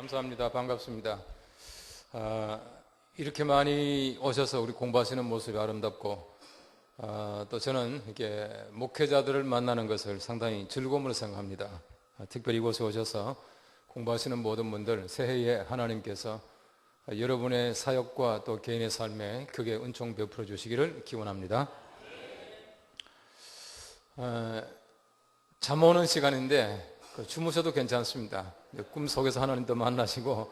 감사합니다. 반갑습니다. 이렇게 많이 오셔서 우리 공부하시는 모습이 아름답고, 또 저는 이렇게 목회자들을 만나는 것을 상당히 즐거움으로 생각합니다. 특별히 이곳에 오셔서 공부하시는 모든 분들 새해에 하나님께서 여러분의 사역과 또 개인의 삶에 크게 은총 베풀어 주시기를 기원합니다. 잠 오는 시간인데 주무셔도 괜찮습니다. 꿈속에서 하나님도 만나시고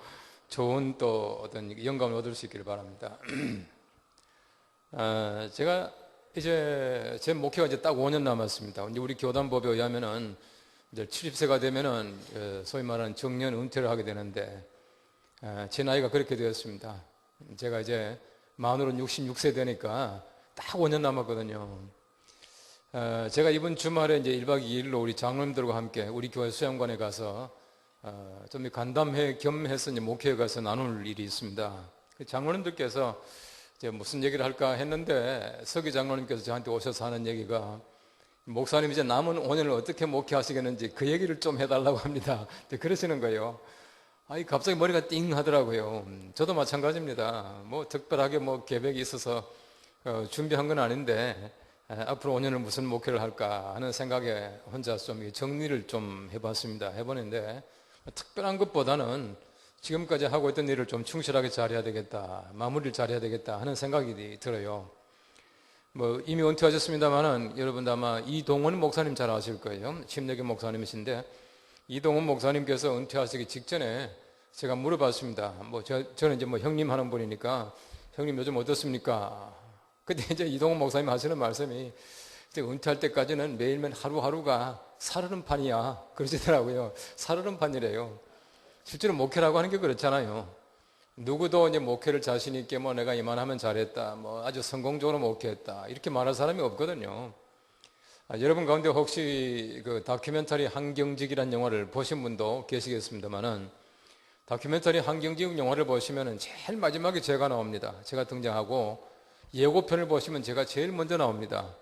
좋은 또 어떤 영감을 얻을 수 있기를 바랍니다. 제가 이제 제 목회가 이제 딱 5년 남았습니다. 이제 우리 교단법에 의하면은 이제 70세가 되면은 소위 말하는 정년 은퇴를 하게 되는데, 제 나이가 그렇게 되었습니다. 제가 이제 만으로 66세 되니까 딱 5년 남았거든요. 제가 이번 주말에 이제 1박 2일로 우리 장로님들과 함께 우리 교회 수양관에 가서 좀 간담회 겸해서 이제 목회에 가서 나눌 일이 있습니다. 장로님들께서 이제 무슨 얘기를 할까 했는데, 서기 장로님께서 저한테 오셔서 하는 얘기가, 목사님 이제 남은 5년을 어떻게 목회하시겠는지 그 얘기를 좀 해달라고 합니다. 그러시는 거예요. 갑자기 머리가 띵 하더라고요. 저도 마찬가지입니다. 뭐 특별하게 뭐 계획이 있어서 준비한 건 아닌데, 앞으로 5년을 무슨 목회를 할까 하는 생각에 혼자 좀 정리를 좀 해보는데, 특별한 것보다는 지금까지 하고 있던 일을 좀 충실하게 잘해야 되겠다, 마무리를 잘해야 되겠다 하는 생각이 들어요. 뭐 이미 은퇴하셨습니다만은 여러분도 아마 이동원 목사님 잘 아실 거예요. 심내교 목사님이신데, 이동원 목사님께서 은퇴하시기 직전에 제가 물어봤습니다. 뭐 저는 이제 뭐 형님 하는 분이니까, 형님 요즘 어떻습니까? 근데 이제 이동원 목사님 하시는 말씀이, 이제 은퇴할 때까지는 매일매일 하루하루가 살얼음판이야 그러시더라고요. 살얼음판이래요. 실제로 목회라고 하는 게 그렇잖아요. 누구도 이제 목회를 자신 있게 뭐 내가 이만하면 잘했다, 뭐 아주 성공적으로 목회했다 이렇게 말할 사람이 없거든요. 여러분 가운데 혹시 그 다큐멘터리 한경직이라는 영화를 보신 분도 계시겠습니다만은, 다큐멘터리 한경직 영화를 보시면은 제일 마지막에 제가 나옵니다. 제가 등장하고, 예고편을 보시면 제가 제일 먼저 나옵니다.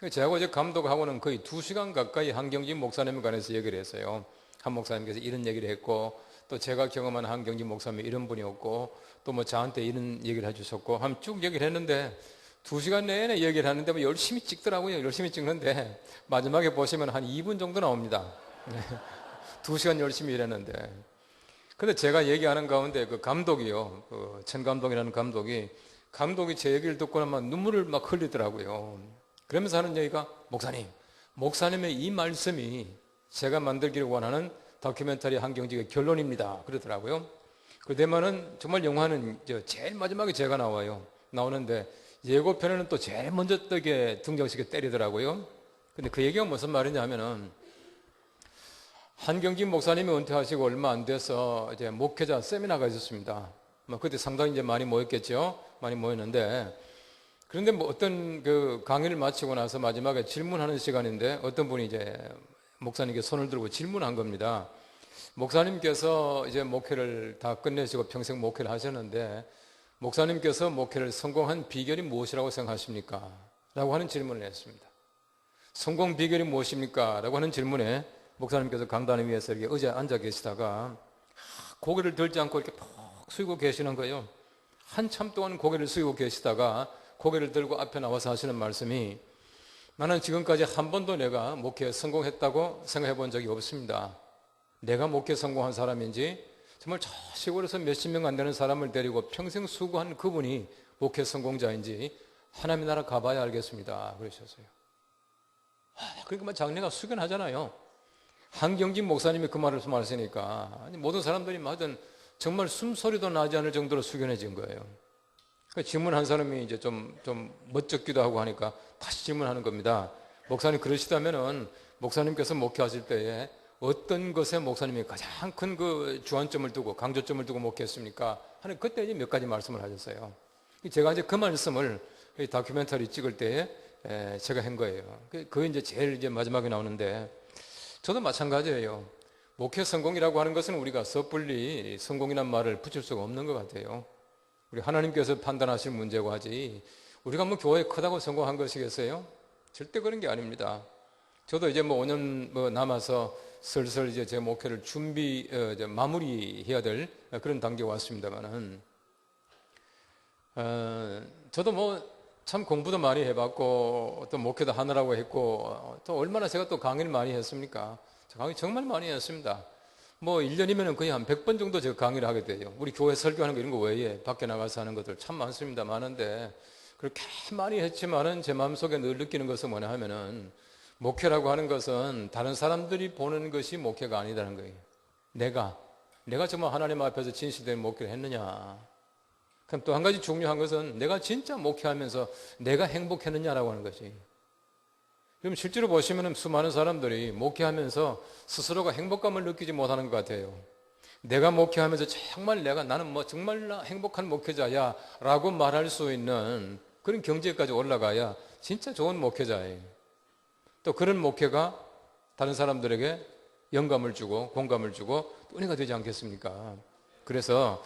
제하고 이제 감독하고는 거의 2시간 가까이 한경직 목사님에 관해서 얘기를 했어요. 한 목사님께서 이런 얘기를 했고, 또 제가 경험한 한경직 목사님이 이런 분이었고, 또 뭐 저한테 이런 얘기를 해주셨고, 한 쭉 얘기를 했는데, 2시간 내내 얘기를 하는데 뭐 열심히 찍더라고요. 열심히 찍는데 마지막에 보시면 한 2분 정도 나옵니다. 2시간 열심히 일했는데. 근데 제가 얘기하는 가운데 그 감독이요, 그 천 감독이라는 감독이 제 얘기를 듣고 나면 눈물을 막 흘리더라고요. 그러면서 하는 얘기가, 목사님의 이 말씀이 제가 만들기를 원하는 다큐멘터리 한경직의 결론입니다 그러더라고요. 그때만은 정말 영화는 제일 마지막에 제가 나오는데, 예고편에는 또 제일 먼저 뜨게 등장시켜 때리더라고요. 근데 그 얘기가 무슨 말이냐 하면은, 한경직 목사님이 은퇴하시고 얼마 안 돼서 이제 목회자 세미나가 있었습니다. 뭐 그때 상당히 이제 많이 모였겠죠. 많이 모였는데, 그런데 뭐 어떤 그 강의를 마치고 나서 마지막에 질문하는 시간인데, 어떤 분이 이제 목사님께 손을 들고 질문한 겁니다. 목사님께서 이제 목회를 다 끝내시고 평생 목회를 하셨는데, 목사님께서 목회를 성공한 비결이 무엇이라고 생각하십니까? 라고 하는 질문을 했습니다. 성공 비결이 무엇입니까? 라고 하는 질문에 목사님께서 강단 위에서 이렇게 의자에 앉아 계시다가 고개를 들지 않고 이렇게 푹 숙이고 계시는 거예요. 한참 동안 고개를 숙이고 계시다가 고개를 들고 앞에 나와서 하시는 말씀이, 나는 지금까지 한 번도 내가 목회에 성공했다고 생각해 본 적이 없습니다. 내가 목회 성공한 사람인지, 정말 저 시골에서 몇십 명 안 되는 사람을 데리고 평생 수고한 그분이 목회 성공자인지 하나님 나라 가봐야 알겠습니다 그러셨어요. 그러니까 장래가 숙연하잖아요. 한경직 목사님이 그 말을 말씀하시니까 모든 사람들이 맞은 정말 숨소리도 나지 않을 정도로 숙연해진 거예요. 그러니까 질문한 사람이 이제 좀 멋쩍기도 하고 하니까 다시 질문하는 겁니다. 목사님 그러시다면은 목사님께서 목회하실 때에 어떤 것에 목사님이 가장 큰 그 주안점을 두고 강조점을 두고 목회했습니까? 하는 그때 이제 몇 가지 말씀을 하셨어요. 제가 이제 그 말씀을 다큐멘터리 찍을 때에 제가 한 거예요. 그게 이제 제일 이제 마지막에 나오는데, 저도 마찬가지예요. 목회 성공이라고 하는 것은 우리가 섣불리 성공이란 말을 붙일 수가 없는 것 같아요. 우리 하나님께서 판단하실 문제고 하지, 우리가 뭐 교회 크다고 성공한 것이겠어요? 절대 그런 게 아닙니다. 저도 이제 뭐 5년 남아서 슬슬 이제 제 목회를 이제 마무리해야 될 그런 단계에 왔습니다만은, 저도 뭐 참 공부도 많이 해봤고, 또 목회도 하느라고 했고, 또 얼마나 제가 또 강의를 많이 했습니까? 강의 정말 많이 했습니다. 뭐 1년이면 거의 한 100번 정도 제가 강의를 하게 돼요. 우리 교회 설교하는 거 이런 거 외에 밖에 나가서 하는 것들 참 많습니다. 많은데, 그렇게 많이 했지만은 제 마음속에 늘 느끼는 것은 뭐냐 하면은, 목회라고 하는 것은 다른 사람들이 보는 것이 목회가 아니다는 거예요. 내가 정말 하나님 앞에서 진실된 목회를 했느냐. 그럼 또 한 가지 중요한 것은 내가 진짜 목회하면서 내가 행복했느냐라고 하는 것이. 그럼 실제로 보시면 수많은 사람들이 목회하면서 스스로가 행복감을 느끼지 못하는 것 같아요. 내가 목회하면서 정말 나는 뭐 정말 행복한 목회자야 라고 말할 수 있는 그런 경지에까지 올라가야 진짜 좋은 목회자예요. 또 그런 목회가 다른 사람들에게 영감을 주고 공감을 주고 은혜가 되지 않겠습니까? 그래서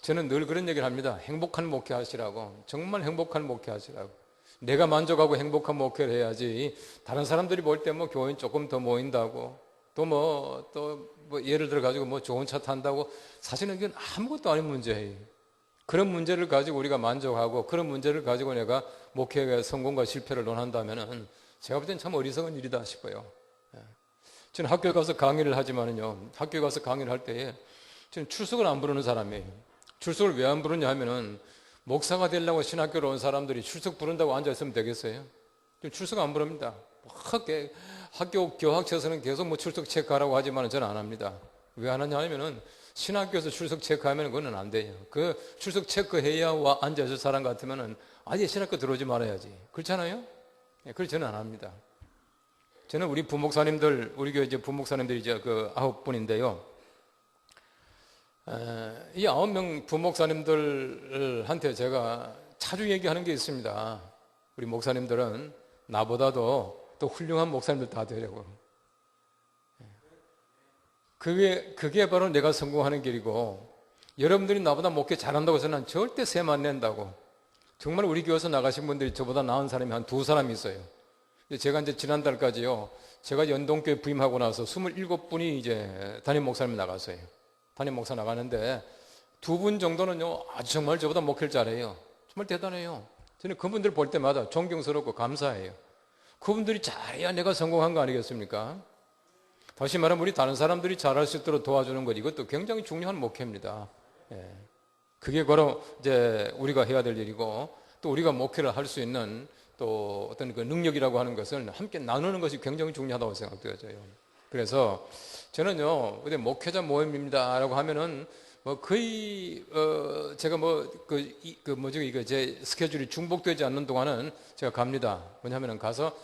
저는 늘 그런 얘기를 합니다. 행복한 목회 하시라고. 정말 행복한 목회 하시라고. 내가 만족하고 행복한 목회를 해야지 다른 사람들이 볼 때 뭐 교인 조금 더 모인다고 또 뭐 예를 들어 가지고 뭐 좋은 차 탄다고 사실은 이건 아무것도 아닌 문제예요. 그런 문제를 가지고 우리가 만족하고 그런 문제를 가지고 내가 목회의 성공과 실패를 논한다면은 제가 볼 땐 참 어리석은 일이다 싶어요. 저는 학교에 가서 강의를 하지만은요, 학교에 가서 강의를 할 때에 저는 출석을 안 부르는 사람이에요. 출석을 왜 안 부르냐 하면은 목사가 되려고 신학교로 온 사람들이 출석 부른다고 앉아있으면 되겠어요? 출석 안 부릅니다. 학교 교학처에서는 계속 뭐 출석 체크하라고 하지만 저는 안 합니다. 왜 안 하냐 하면은 신학교에서 출석 체크하면 그거는 안 돼요. 그 출석 체크해야 앉아있을 사람 같으면은 아예 신학교 들어오지 말아야지. 그렇잖아요? 그래서 저는 안 합니다. 저는 우리 부목사님들, 우리 교회 이제 부목사님들이 이제 그 9분인데요. 이 9명 부목사님들한테 제가 자주 얘기하는 게 있습니다. 우리 목사님들은 나보다도 또 훌륭한 목사님들 다 되려고. 그게 바로 내가 성공하는 길이고, 여러분들이 나보다 목회 잘한다고 해서 난 절대 셈 안 낸다고. 정말 우리 교회에서 나가신 분들이 저보다 나은 사람이 한 2사람이 있어요. 제가 이제 지난달까지요, 제가 연동교회 부임하고 나서 27분이 이제 담임 목사님 나갔어요. 담임 목사 나가는데 2분 정도는요, 아주 정말 저보다 목회를 잘해요. 정말 대단해요. 저는 그분들 볼 때마다 존경스럽고 감사해요. 그분들이 잘해야 내가 성공한 거 아니겠습니까? 다시 말하면 우리 다른 사람들이 잘할 수 있도록 도와주는 것, 이것도 굉장히 중요한 목회입니다. 그게 바로 이제 우리가 해야 될 일이고, 또 우리가 목회를 할 수 있는 또 어떤 그 능력이라고 하는 것을 함께 나누는 것이 굉장히 중요하다고 생각되어져요. 그래서 저는요, 목회자 모임입니다라고 하면은 뭐 거의 제가 이거 제 스케줄이 중복되지 않는 동안은 제가 갑니다. 뭐냐면은 가서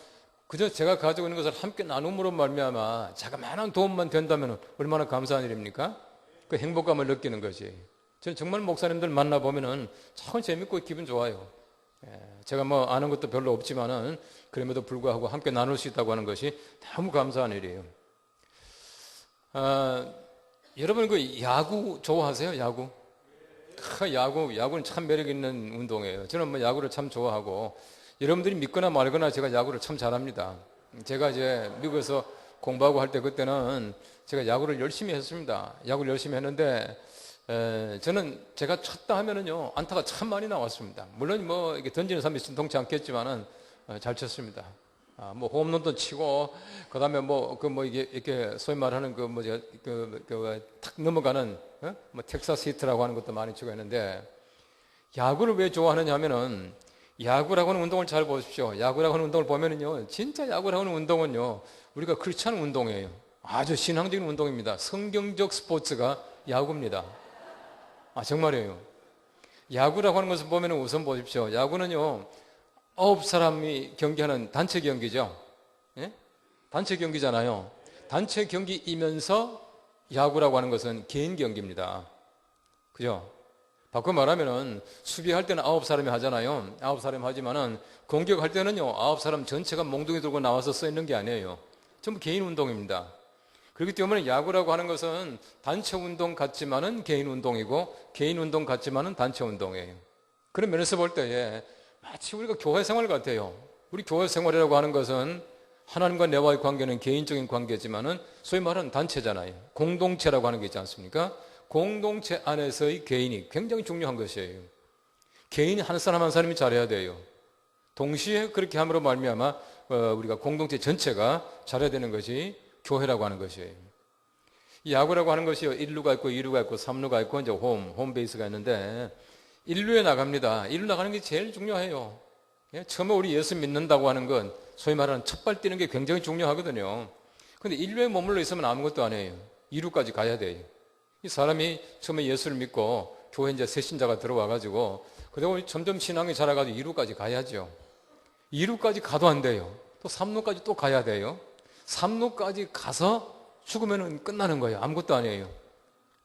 그저 제가 가지고 있는 것을 함께 나눔으로 말미암아 자그마한 도움만 된다면 얼마나 감사한 일입니까? 그 행복감을 느끼는 것이. 저는 정말 목사님들 만나 보면은 참 재밌고 기분 좋아요. 제가 뭐 아는 것도 별로 없지만은 그럼에도 불구하고 함께 나눌 수 있다고 하는 것이 너무 감사한 일이에요. 여러분 그 야구 좋아하세요? 야구? 야구는 참 매력 있는 운동이에요. 저는 뭐 야구를 참 좋아하고, 여러분들이 믿거나 말거나 제가 야구를 참 잘합니다. 제가 이제 미국에서 공부하고 할 때 그때는 제가 야구를 열심히 했습니다. 야구를 열심히 했는데 저는 제가 쳤다 하면은요, 안타가 참 많이 나왔습니다. 물론 뭐 이렇게 던지는 사람이 신통치 않겠지만은 잘 쳤습니다. 뭐 홈런도 치고, 그 다음에 이게 이렇게 소위 말하는 탁 넘어가는 뭐 텍사스 히트라고 하는 것도 많이 치고 했는데, 야구를 왜 좋아하느냐 하면은, 야구라고 하는 운동을 잘 보십시오. 야구라고 하는 운동을 보면은요, 진짜 야구라고 하는 운동은요, 우리가 그렇지 않은 운동이에요. 아주 신앙적인 운동입니다. 성경적 스포츠가 야구입니다. 정말이에요. 야구라고 하는 것을 보면은 우선 보십시오. 야구는요, 9사람이 경기하는 단체 경기죠. 예? 단체 경기잖아요. 단체 경기이면서 야구라고 하는 것은 개인 경기입니다. 그죠? 바꿔 말하면은 수비할 때는 9사람이 하잖아요. 9사람이 하지만은 공격할 때는요, 9사람 전체가 몽둥이 들고 나와서 써 있는 게 아니에요. 전부 개인 운동입니다. 그렇기 때문에 야구라고 하는 것은 단체 운동 같지만은 개인 운동이고, 개인 운동 같지만은 단체 운동이에요. 그런 면에서 볼 때에 마치 우리가 교회 생활 같아요. 우리 교회 생활이라고 하는 것은 하나님과 내와의 관계는 개인적인 관계지만은 소위 말하는 단체잖아요. 공동체라고 하는 게 있지 않습니까? 공동체 안에서의 개인이 굉장히 중요한 것이에요. 개인이 한 사람 한 사람이 잘해야 돼요. 동시에 그렇게 함으로 말미암아 우리가 공동체 전체가 잘해야 되는 것이 교회라고 하는 것이에요. 이 야구라고 하는 것이요, 1루가 있고 2루가 있고 3루가 있고 이제 홈베이스가 있는데 1루에 나갑니다. 1루 나가는 게 제일 중요해요. 처음에 우리 예수 믿는다고 하는 건 소위 말하는 첫발 뛰는 게 굉장히 중요하거든요. 근데 1루에 머물러 있으면 아무것도 아니에요. 2루까지 가야 돼요. 이 사람이 처음에 예수를 믿고 교회 이제 새신자가 들어와가지고 그리고 점점 신앙이 자라가지고 2루까지 가야죠. 2루까지 가도 안 돼요. 또 3루까지 또 가야 돼요. 3루까지 가서 죽으면 끝나는 거예요. 아무것도 아니에요.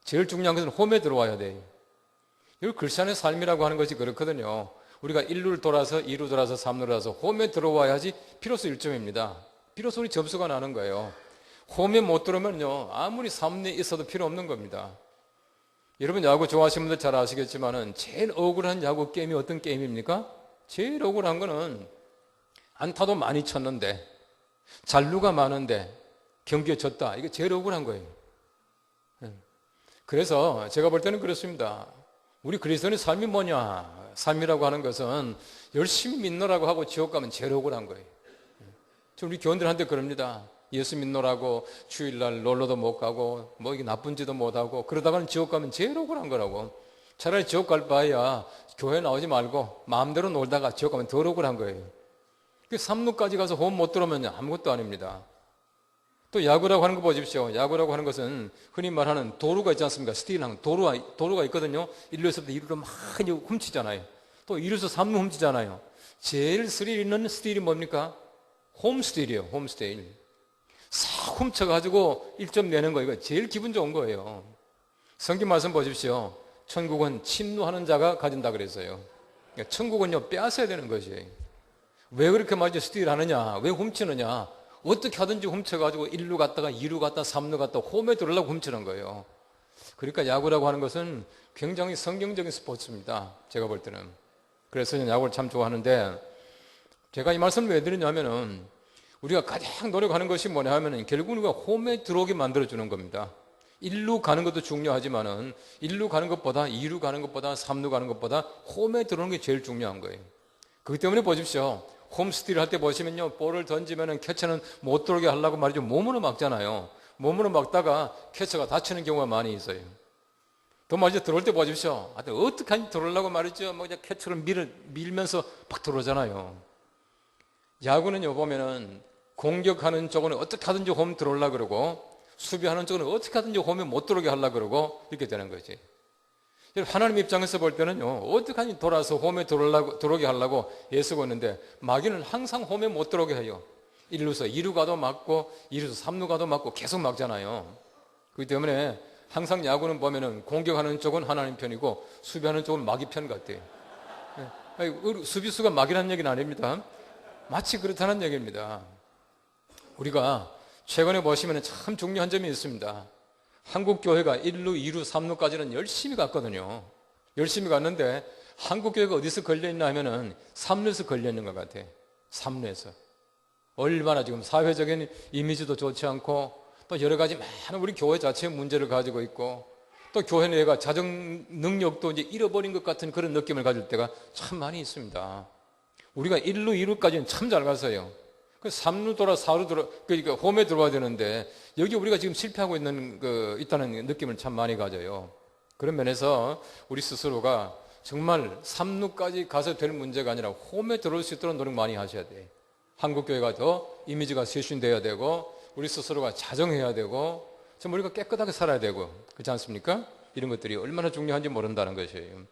제일 중요한 것은 홈에 들어와야 돼요. 이 크리스천의 삶이라고 하는 것이 그렇거든요. 우리가 1루를 돌아서 2루 돌아서 3루를 돌아서 홈에 들어와야지 비로소 1점입니다. 비로소 우리 점수가 나는 거예요. 홈에 못 들어오면요, 아무리 3루에 있어도 필요 없는 겁니다. 여러분 야구 좋아하시는 분들 잘 아시겠지만은 제일 억울한 야구 게임이 어떤 게임입니까? 제일 억울한 거는 안타도 많이 쳤는데 잔루가 많은데 경기에 졌다. 이게 제일 억울한 거예요. 그래서 제가 볼 때는 그렇습니다. 우리 그리스도인의 삶이 뭐냐? 삶이라고 하는 것은 열심히 믿노라고 하고 지옥 가면 제일 억울한 거예요. 우리 교원들한테 그럽니다. 예수 믿노라고 주일날 놀러도 못 가고 뭐 이게 나쁜 짓도 못 하고 그러다가는 지옥 가면 제일 억울한 거라고. 차라리 지옥 갈 바에야 교회 나오지 말고 마음대로 놀다가 지옥 가면 더 억울한 거예요. 3루까지 가서 홈 못 들어오면 아무것도 아닙니다. 또 야구라고 하는 거 보십시오. 야구라고 하는 것은 흔히 말하는 도루가 있지 않습니까? 스틸하는 도루가 있거든요. 1루에서부터 2루로 막 훔치잖아요. 또 2루에서 3루 훔치잖아요. 제일 스릴 있는 스틸이 뭡니까? 홈스틸이에요. 홈스틸. 싹 훔쳐가지고 1점 내는 거, 이거 제일 기분 좋은 거예요. 성경 말씀 보십시오. 천국은 침노하는 자가 가진다 그랬어요. 그러니까 천국은요, 빼앗아야 되는 것이에요. 왜 그렇게 말이죠? 스틸 하느냐? 왜 훔치느냐? 어떻게 하든지 훔쳐가지고 1루 갔다가 2루 갔다가 3루 갔다가 홈에 들어오려고 훔치는 거예요. 그러니까 야구라고 하는 것은 굉장히 성경적인 스포츠입니다. 제가 볼 때는. 그래서 저는 야구를 참 좋아하는데, 제가 이 말씀을 왜 드리냐면은 우리가 가장 노력하는 것이 뭐냐 하면은 결국 우리가 홈에 들어오게 만들어주는 겁니다. 1루 가는 것도 중요하지만은 1루 가는 것보다 2루 가는 것보다 3루 가는 것보다 홈에 들어오는 게 제일 중요한 거예요. 그렇기 때문에 보십시오. 홈스틸 할 때 보시면요, 볼을 던지면은 캐쳐는 못 들어오게 하려고 말이죠. 몸으로 막잖아요. 몸으로 막다가 캐쳐가 다치는 경우가 많이 있어요. 또 말이죠, 들어올 때 보십시오. 어떻게 하니 들어오려고 말이죠. 뭐 그냥 캐쳐를 밀면서 막 들어오잖아요. 야구는요, 보면은 공격하는 쪽은 어떻게 하든지 홈 들어오려고 그러고 수비하는 쪽은 어떻게 하든지 홈에 못 들어오게 하려고 그러고 이렇게 되는 거지. 하나님 입장에서 볼 때는요, 어떻게 하니 돌아서 홈에 들어오게 하려고 애쓰고 있는데 마귀는 항상 홈에 못 들어오게 해요. 1루서 2루 가도 막고 2루서 3루 가도 막고 계속 막잖아요. 그렇기 때문에 항상 야구는 보면은 공격하는 쪽은 하나님 편이고 수비하는 쪽은 마귀 편 같아요. 수비수가 마귀라는 얘기는 아닙니다. 마치 그렇다는 얘기입니다. 우리가 최근에 보시면 참 중요한 점이 있습니다. 한국 교회가 1루, 2루, 3루까지는 열심히 갔거든요. 열심히 갔는데 한국 교회가 어디서 걸려있나 하면은 3루에서 걸려있는 것 같아요. 3루에서. 얼마나 지금 사회적인 이미지도 좋지 않고 또 여러 가지 많은 우리 교회 자체의 문제를 가지고 있고 또 교회 내가 자정 능력도 이제 잃어버린 것 같은 그런 느낌을 가질 때가 참 많이 있습니다. 우리가 1루, 2루까지는 참 잘 갔어요. 3루 돌아 4루 돌아 그러니까 홈에 들어와야 되는데 여기 우리가 지금 실패하고 있다는 느낌을 참 많이 가져요. 그런 면에서 우리 스스로가 정말 3루까지 가서 될 문제가 아니라 홈에 들어올 수 있도록 노력 많이 하셔야 돼요. 한국교회가 더 이미지가 쇄신돼야 되고 우리 스스로가 자정해야 되고 좀 우리가 깨끗하게 살아야 되고 그렇지 않습니까? 이런 것들이 얼마나 중요한지 모른다는 것이에요.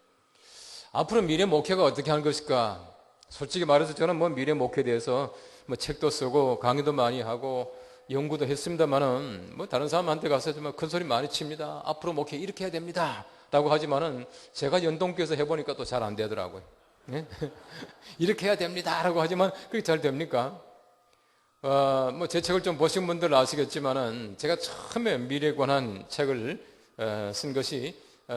앞으로 미래 목회가 어떻게 하는 것일까? 솔직히 말해서 저는 뭐 미래 목회에 대해서 뭐 책도 쓰고 강의도 많이 하고 연구도 했습니다만은 뭐 다른 사람한테 가서 정말 큰 소리 많이 칩니다. 앞으로 목회 이렇게 해야 됩니다. 라고 하지만은 제가 연동교에서 해보니까 또 잘 안 되더라고요. 네? 이렇게 해야 됩니다. 라고 하지만 그게 잘 됩니까? 뭐 제 책을 좀 보신 분들은 아시겠지만은 제가 처음에 미래에 관한 책을 쓴 것이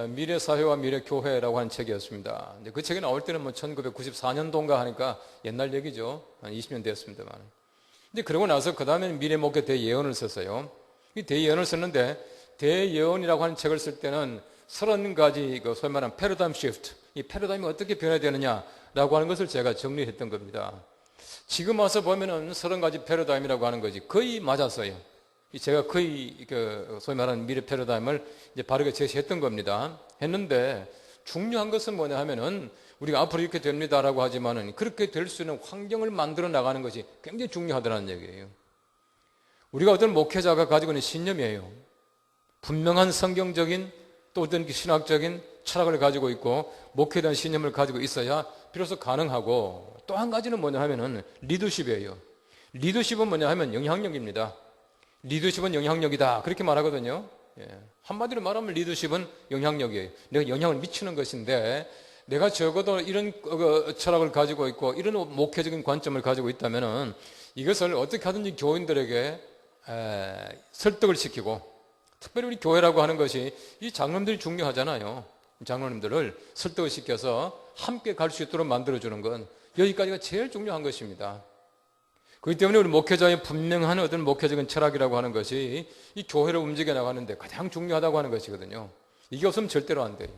미래사회와 미래교회라고 하는 책이었습니다. 그 책이 나올 때는 뭐 1994년도인가 하니까 옛날 얘기죠. 한 20년 되었습니다만. 근데 그러고 나서 그 다음에 미래 목회 대예언을 썼어요. 이 대예언을 썼는데 대예언이라고 하는 책을 쓸 때는 30가지 그 소위 말하는 패러다임 시프트, 이 패러다임이 어떻게 변화되느냐라고 하는 것을 제가 정리했던 겁니다. 지금 와서 보면은 30가지 패러다임이라고 하는 것이 거의 맞았어요. 제가 거의 그 소위 말하는 미래 패러다임을 이제 바르게 제시했던 겁니다. 했는데 중요한 것은 뭐냐 하면은 우리가 앞으로 이렇게 됩니다라고 하지만은 그렇게 될 수 있는 환경을 만들어 나가는 것이 굉장히 중요하다는 얘기예요. 우리가 어떤 목회자가 가지고 있는 신념이에요. 분명한 성경적인 또 어떤 신학적인 철학을 가지고 있고 목회에 대한 신념을 가지고 있어야 비로소 가능하고, 또 한 가지는 뭐냐 하면은 리더십이에요. 리더십은 뭐냐 하면 영향력입니다. 리더십은 영향력이다 그렇게 말하거든요. 한마디로 말하면 리더십은 영향력이에요. 내가 영향을 미치는 것인데, 내가 적어도 이런 철학을 가지고 있고 이런 목회적인 관점을 가지고 있다면은 이것을 어떻게 하든지 교인들에게 설득을 시키고, 특별히 우리 교회라고 하는 것이 이 장로님들이 중요하잖아요. 장로님들을 설득을 시켜서 함께 갈 수 있도록 만들어주는 건 여기까지가 제일 중요한 것입니다. 그렇기 때문에 우리 목회자의 분명한 어떤 목회적인 철학이라고 하는 것이 이 교회를 움직여 나가는데 가장 중요하다고 하는 것이거든요. 이게 없으면 절대로 안 돼요.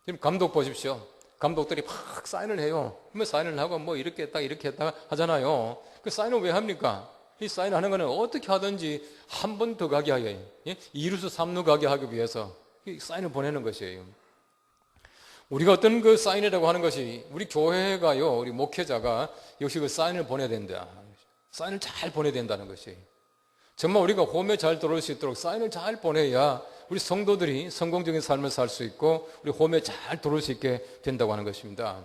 지금 감독 보십시오. 감독들이 막 사인을 해요. 뭐 사인을 하고 뭐 이렇게 했다 이렇게 했다 하잖아요. 그 사인을 왜 합니까? 이 사인하는 거는 어떻게 하든지 한 번 더 가게 하기, 이루수 삼루 가게 하기 위해서 이 사인을 보내는 것이에요. 우리가 어떤 그 사인이라고 하는 것이 우리 교회가요, 우리 목회자가 역시 그 사인을 보내야 된다. 사인을 잘 보내야 된다는 것이. 정말 우리가 홈에 잘 들어올 수 있도록 사인을 잘 보내야 우리 성도들이 성공적인 삶을 살 수 있고 우리 홈에 잘 들어올 수 있게 된다고 하는 것입니다.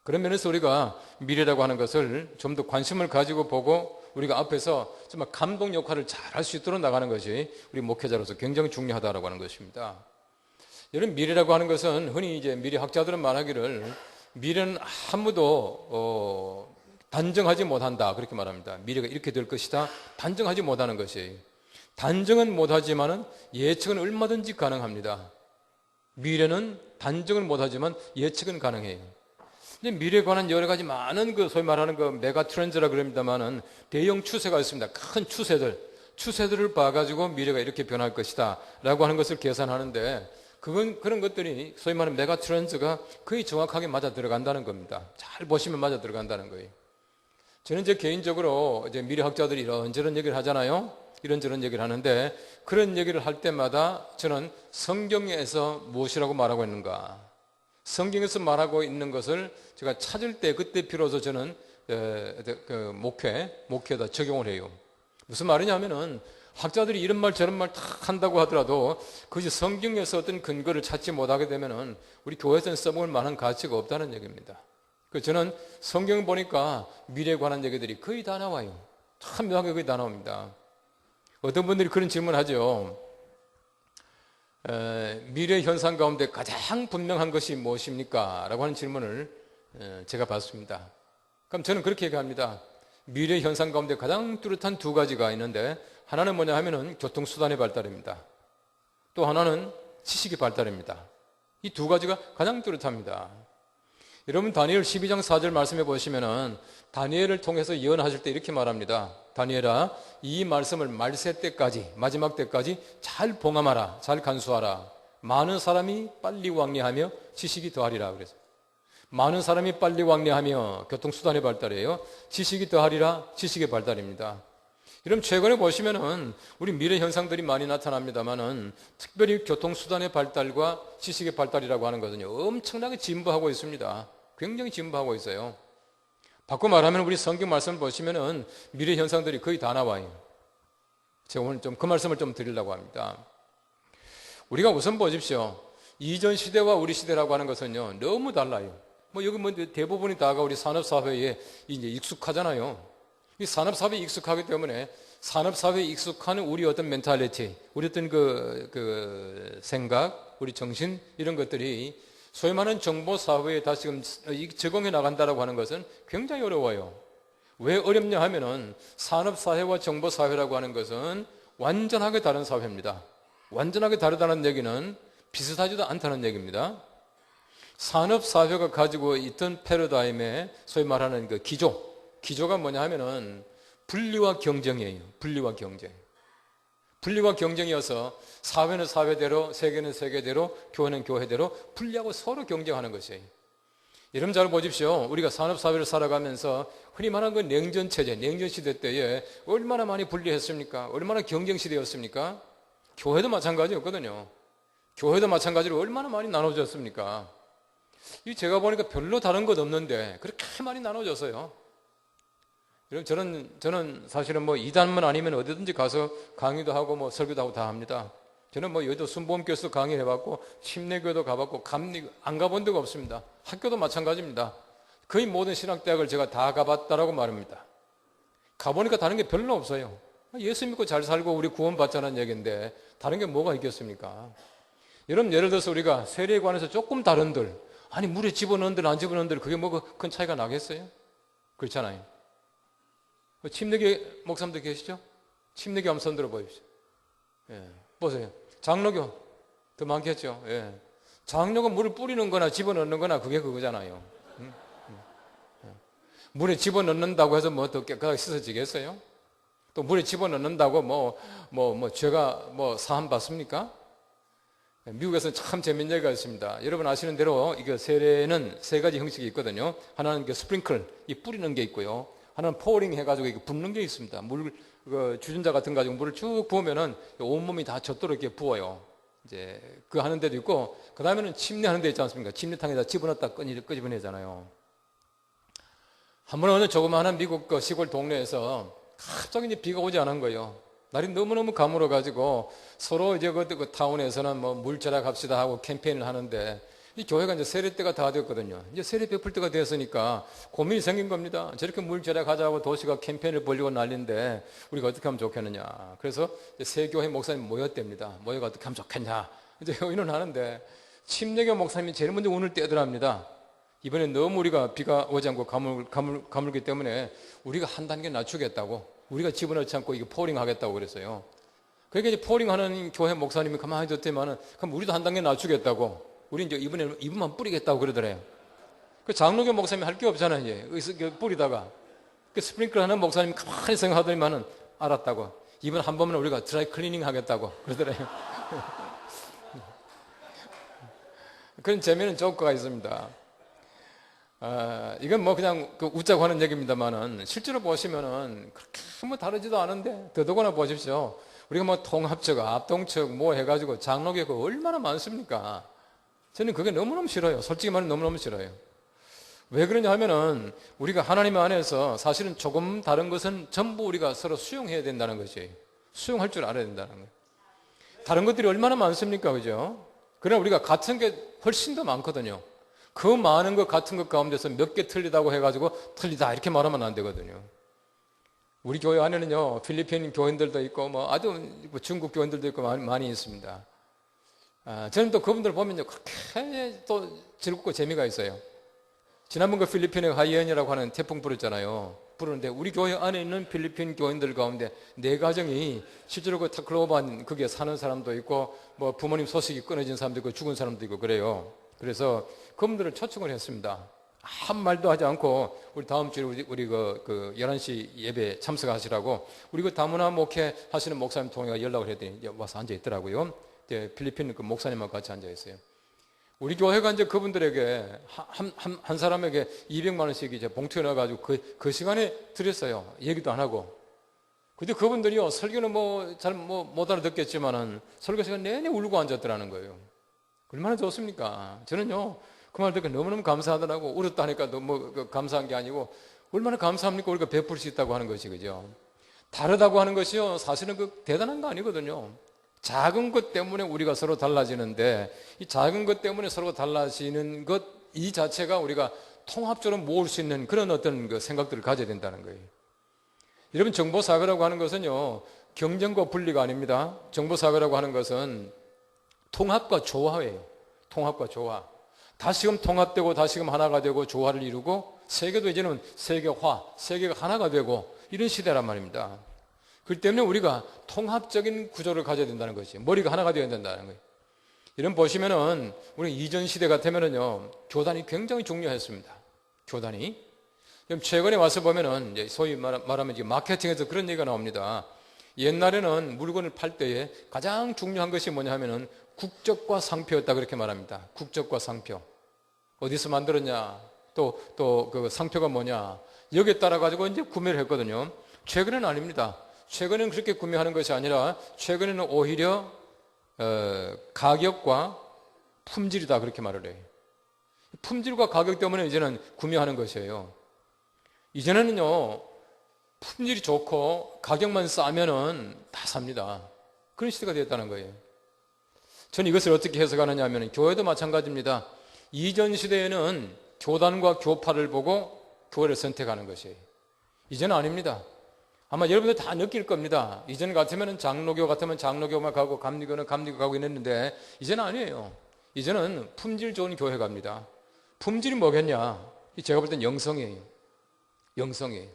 그런 면에서 우리가 미래라고 하는 것을 좀 더 관심을 가지고 보고 우리가 앞에서 정말 감동 역할을 잘 할 수 있도록 나가는 것이 우리 목회자로서 굉장히 중요하다고 하는 것입니다. 이런 미래라고 하는 것은 흔히 이제 미래학자들은 말하기를 미래는 아무도 단정하지 못한다 그렇게 말합니다. 미래가 이렇게 될 것이다 단정하지 못하는 것이. 단정은 못하지만은 예측은 얼마든지 가능합니다. 미래는 단정은 못하지만 예측은 가능해요. 미래에 관한 여러 가지 많은 그 소위 말하는 그 메가 트렌드라 그럽니다만은 대형 추세가 있습니다. 큰 추세들을 봐가지고 미래가 이렇게 변할 것이다 라고 하는 것을 계산하는데, 그런 것들이 소위 말하는 메가 트렌드가 거의 정확하게 맞아 들어간다는 겁니다. 잘 보시면 맞아 들어간다는 거예요. 저는 이제 개인적으로 이제 미래학자들이 이런저런 얘기를 하잖아요. 이런저런 얘기를 하는데, 그런 얘기를 할 때마다 저는 성경에서 무엇이라고 말하고 있는가, 성경에서 말하고 있는 것을 제가 찾을 때 그때 비로소 저는 목회에다 적용을 해요. 무슨 말이냐 하면은 학자들이 이런 말 저런 말 다 한다고 하더라도 그것이 성경에서 어떤 근거를 찾지 못하게 되면은 우리 교회에서는 써먹을 만한 가치가 없다는 얘기입니다. 그래서 저는 성경 보니까 미래에 관한 얘기들이 거의 다 나와요. 참 묘하게 거의 다 나옵니다. 어떤 분들이 그런 질문을 하죠. 미래 현상 가운데 가장 분명한 것이 무엇입니까? 라고 하는 질문을 제가 받습니다. 그럼 저는 그렇게 얘기합니다. 미래 현상 가운데 가장 뚜렷한 두 가지가 있는데, 하나는 뭐냐 하면은 교통수단의 발달입니다. 또 하나는 지식의 발달입니다. 이 두 가지가 가장 뚜렷합니다. 여러분 다니엘 12장 4절 말씀해 보시면은 다니엘을 통해서 예언하실 때 이렇게 말합니다. 다니엘아, 이 말씀을 말세 때까지, 마지막 때까지 잘 봉함하라, 잘 간수하라. 많은 사람이 빨리 왕래하며 지식이 더하리라. 그래서 많은 사람이 빨리 왕래하며 교통수단의 발달이에요. 지식이 더하리라, 지식의 발달입니다. 여러분 최근에 보시면은 우리 미래 현상들이 많이 나타납니다만은 특별히 교통수단의 발달과 지식의 발달이라고 하는 것은요, 엄청나게 진보하고 있습니다. 굉장히 진보하고 있어요. 바꿔 말하면 우리 성경 말씀을 보시면은 미래 현상들이 거의 다 나와요. 제가 오늘 좀 그 말씀을 좀 드리려고 합니다. 우리가 우선 보십시오. 이전 시대와 우리 시대라고 하는 것은요, 너무 달라요. 뭐 여기 뭐 대부분이 다가 우리 산업사회에 이제 익숙하잖아요. 이 산업사회에 익숙하기 때문에 산업사회에 익숙한 우리 어떤 멘탈리티, 우리 어떤 그 생각, 우리 정신, 이런 것들이 소위 말하는 정보사회에 다시금 적응해 나간다라고 하는 것은 굉장히 어려워요. 왜 어렵냐 하면은 산업사회와 정보사회라고 하는 것은 완전하게 다른 사회입니다. 완전하게 다르다는 얘기는 비슷하지도 않다는 얘기입니다. 산업사회가 가지고 있던 패러다임의 소위 말하는 그 기조가 뭐냐 하면은 분리와 경쟁이에요. 분리와 경쟁. 분리와 경쟁이어서 사회는 사회대로, 세계는 세계대로, 교회는 교회대로 분리하고 서로 경쟁하는 것이에요. 여러분 잘 보십시오. 우리가 산업사회를 살아가면서 흔히 말하는 그 냉전체제, 냉전시대 때에 얼마나 많이 분리했습니까? 얼마나 경쟁시대였습니까? 교회도 마찬가지였거든요. 교회도 마찬가지로 얼마나 많이 나눠졌습니까? 이 제가 보니까 별로 다른 것 없는데 그렇게 많이 나눠졌어요. 여러분 저는 사실은 뭐 이단만 아니면 어디든지 가서 강의도 하고 뭐 설교도 하고 다 합니다. 저는 뭐 여의도 순복음교회에서 강의를 해봤고 침례교회도 가봤고 안 가본 데가 없습니다. 학교도 마찬가지입니다. 거의 모든 신학대학을 제가 다 가봤다라고 말합니다. 가보니까 다른 게 별로 없어요. 예수 믿고 잘 살고 우리 구원받자는 얘기인데 다른 게 뭐가 있겠습니까? 여러분 예를 들어서 우리가 세례에 관해서 조금 다른들, 아니 물에 집어넣은들 안 집어넣은들 그게 뭐 큰 차이가 나겠어요? 그렇잖아요. 침례교 목사님들 계시죠? 침례교 한번 손 들어 보십시오. 예, 보세요. 장로교 더 많겠죠. 예. 장로가 물을 뿌리는 거나 집어넣는 거나 그게 그거잖아요. 물에 집어넣는다고 해서 뭐 더 깨끗하게 씻어지겠어요? 또 물에 집어넣는다고 죄가 사함 받습니까? 미국에서는 참 재밌는 얘기가 있습니다. 여러분 아시는 대로 이게 세례는 세 가지 형식이 있거든요. 하나는 스프링클, 이 뿌리는 게 있고요. 하나는 포링 해가지고 이게 붓는 게 있습니다. 주전자 같은 거 가지고 물을 쭉 부으면은 온몸이 다 젖도록 이렇게 부어요. 이제 그 하는 데도 있고, 그 다음에는 침례하는 데 있지 않습니까? 침례탕에다 집어넣었다 끄집어내잖아요. 한 번은 어느 조그마한 미국 시골 동네에서 갑자기 이제 비가 오지 않은 거예요. 날이 너무너무 가물어가지고 서로 이제 그 타운에서는 뭐 물 절약합시다 하고 캠페인을 하는데 이 교회가 이제 세례 때가 다 됐거든요. 이제 세례 베풀 때가 됐으니까 고민이 생긴 겁니다. 저렇게 물 절약하자고 도시가 캠페인을 벌리고 난리인데 우리가 어떻게 하면 좋겠느냐. 그래서 세 교회 목사님 모였답니다. 모여가 어떻게 하면 좋겠냐. 이제 의논하는데 침례교 목사님이 제일 먼저 운을 떼더랍니다. 이번에 너무 우리가 비가 오지 않고 가물기 때문에 우리가 한 단계 낮추겠다고, 우리가 집어넣지 않고 이게 포링 하겠다고 그랬어요. 그러니까 이제 포링 하는 교회 목사님이 가만히 뒀더니만은 그럼 우리도 한 단계 낮추겠다고, 우리 이제 이분만 뿌리겠다고 그러더래요. 그 장로교 목사님이 할 게 없잖아요. 이제 여기서 뿌리다가 그 스프링클 하는 목사님이 가만히 생각하더니만은 알았다고, 이번 한 번만 우리가 드라이 클리닝 하겠다고 그러더래요. 그런 재미있는 조커가 있습니다. 이건 뭐 그냥 웃자고 하는 얘기입니다만은 실제로 보시면은 그렇게 뭐 다르지도 않은데, 더더구나 보십시오. 우리가 뭐 통합적, 합동적 뭐 해가지고 장로교가 얼마나 많습니까? 저는 그게 너무너무 싫어요. 솔직히 말하면 너무너무 싫어요. 왜 그러냐 하면은 우리가 하나님 안에서 사실은 조금 다른 것은 전부 우리가 서로 수용해야 된다는 것이에요. 수용할 줄 알아야 된다는 거예요. 다른 것들이 얼마나 많습니까? 그죠? 그러나 우리가 같은 게 훨씬 더 많거든요. 그 많은 것 같은 것 가운데서 몇 개 틀리다고 해가지고 틀리다 이렇게 말하면 안 되거든요. 우리 교회 안에는요, 필리핀 교인들도 있고 아주 중국 교인들도 있고 많이 있습니다. 저는 또 그분들 보면요, 그렇게 또 즐겁고 재미가 있어요. 지난번 그 필리핀의 하이엔이라고 하는 태풍 불었잖아요. 부르는데 우리 교회 안에 있는 필리핀 교인들 가운데 네 가정이 실제로 그 타클로반 거기에 사는 사람도 있고 뭐 부모님 소식이 끊어진 사람도 있고 죽은 사람도 있고 그래요. 그래서 그분들을 초청을 했습니다. 아무 말도 하지 않고 우리 다음 주에 우리 그 11시 예배 참석하시라고 우리 그 다문화 목회 하시는 목사님 통해서 연락을 했더니 와서 앉아 있더라고요. 필리핀 그 목사님하고 같이 앉아 있어요. 우리 교회가 이제 그분들에게 한 사람에게 200만 원씩 이제 봉투에 넣어가지고 그 시간에 드렸어요. 얘기도 안 하고. 근데 그분들이요, 설교는 잘 못 알아듣겠지만은 설교 시간 내내 울고 앉았더라는 거예요. 얼마나 좋습니까? 저는요, 그 말 듣고 너무너무 감사하더라고. 울었다 하니까 너무 감사한 게 아니고 얼마나 감사합니까? 우리가 베풀 수 있다고 하는 것이, 그죠? 다르다고 하는 것이요, 사실은 대단한 거 아니거든요. 작은 것 때문에 우리가 서로 달라지는데, 이 작은 것 때문에 서로 달라지는 것 이 자체가 우리가 통합적으로 모을 수 있는 그런 어떤 그 생각들을 가져야 된다는 거예요. 여러분, 정보사회라고 하는 것은요, 경쟁과 분리가 아닙니다. 정보사회라고 하는 것은 통합과 조화예요. 통합과 조화. 다시금 통합되고 다시금 하나가 되고 조화를 이루고, 세계도 이제는 세계화, 세계가 하나가 되고 이런 시대란 말입니다. 그렇기 때문에 우리가 통합적인 구조를 가져야 된다는 것이, 머리가 하나가 되어야 된다는 거예요. 이런 보시면은 우리 이전 시대 같으면은요, 교단이 굉장히 중요했습니다. 교단이 그럼 최근에 와서 보면은 이제 소위 말하면 이제 마케팅에서 그런 얘기가 나옵니다. 옛날에는 물건을 팔 때에 가장 중요한 것이 뭐냐 하면은 국적과 상표였다 그렇게 말합니다. 국적과 상표. 어디서 만들었냐? 또 그 상표가 뭐냐? 여기에 따라 가지고 이제 구매를 했거든요. 최근에는 아닙니다. 최근에는 그렇게 구매하는 것이 아니라 최근에는 오히려 가격과 품질이다 그렇게 말을 해요. 품질과 가격 때문에 이제는 구매하는 것이에요. 이전에는요, 품질이 좋고 가격만 싸면은 다 삽니다. 그런 시대가 되었다는 거예요. 저는 이것을 어떻게 해석하느냐 하면 교회도 마찬가지입니다. 이전 시대에는 교단과 교파를 보고 교회를 선택하는 것이에요. 이제는 아닙니다. 아마 여러분들 다 느낄 겁니다. 이전 같으면 장로교 같으면 장로교만 가고 감리교는 감리교 가고 이랬는데 이제는 아니에요. 이제는 품질 좋은 교회 갑니다. 품질이 뭐겠냐? 제가 볼 땐 영성이에요. 영성이에요.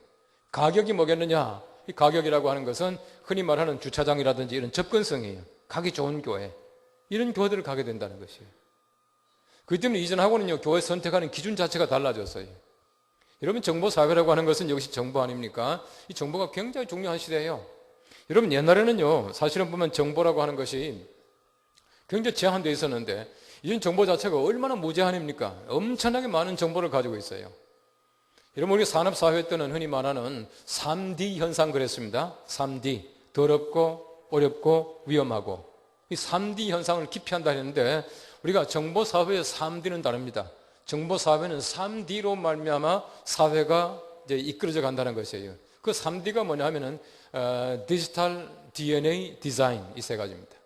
가격이 뭐겠느냐? 이 가격이라고 하는 것은 흔히 말하는 주차장이라든지 이런 접근성이에요. 가기 좋은 교회. 이런 교회들을 가게 된다는 것이에요. 그렇기 때문에 이전하고는요, 교회 선택하는 기준 자체가 달라졌어요. 여러분, 정보사회라고 하는 것은 역시 정보 아닙니까? 이 정보가 굉장히 중요한 시대예요. 여러분, 옛날에는요, 사실은 보면 정보라고 하는 것이 굉장히 제한되어 있었는데, 이전 정보 자체가 얼마나 무제한입니까? 엄청나게 많은 정보를 가지고 있어요. 여러분, 우리 산업사회 때는 흔히 말하는 3D 현상 그랬습니다. 3D. 더럽고, 어렵고, 위험하고. 이 3D 현상을 기피한다 했는데, 우리가 정보사회의 3D는 다릅니다. 정보사회는 3D로 말미암아 사회가 이제 이끌어져 간다는 것이에요. 그 3D가 뭐냐 하면은, 디지털 DNA 디자인, 이 세 가지입니다.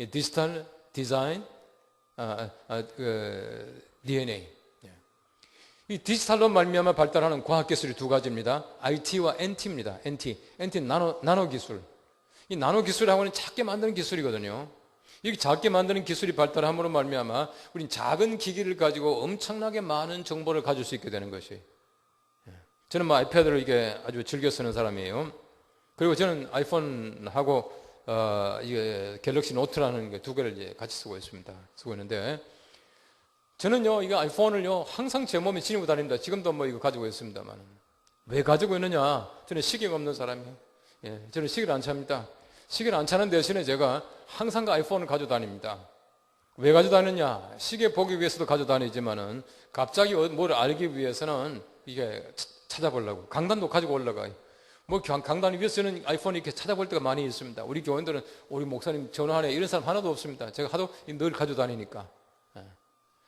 디지털 디자인, DNA. 이 디지털로 말미암아 발달하는 과학기술이 두 가지입니다. IT와 NT입니다. NT 나노 기술. 이 나노 기술하고는 작게 만드는 기술이거든요. 이 작게 만드는 기술이 발달함으로 말미암아 우린 작은 기기를 가지고 엄청나게 많은 정보를 가질 수 있게 되는 것이에요. 저는 뭐 아이패드를 이게 아주 즐겨 쓰는 사람이에요. 그리고 저는 아이폰하고 이게 갤럭시 노트라는 두 개를 이제 같이 쓰고 있습니다. 쓰고 있는데 저는요, 이거 아이폰을요, 항상 제 몸에 지니고 다닙니다. 지금도 뭐 이거 가지고 있습니다만. 왜 가지고 있느냐? 저는 시계가 없는 사람이에요. 예, 저는 시계를 안 찹니다. 시계를 안 차는 대신에 제가 항상 그 아이폰을 가지고 다닙니다. 왜 가지고 다니냐? 시계 보기 위해서도 가지고 다니지만은 갑자기 뭘 알기 위해서는 이게 찾아보려고. 강단도 가지고 올라가요. 뭐 강단 위에 쓰는 아이폰 이렇게 찾아볼 때가 많이 있습니다. 우리 교원들은 우리 목사님 전화하네 이런 사람 하나도 없습니다. 제가 하도 늘 가지고 다니니까.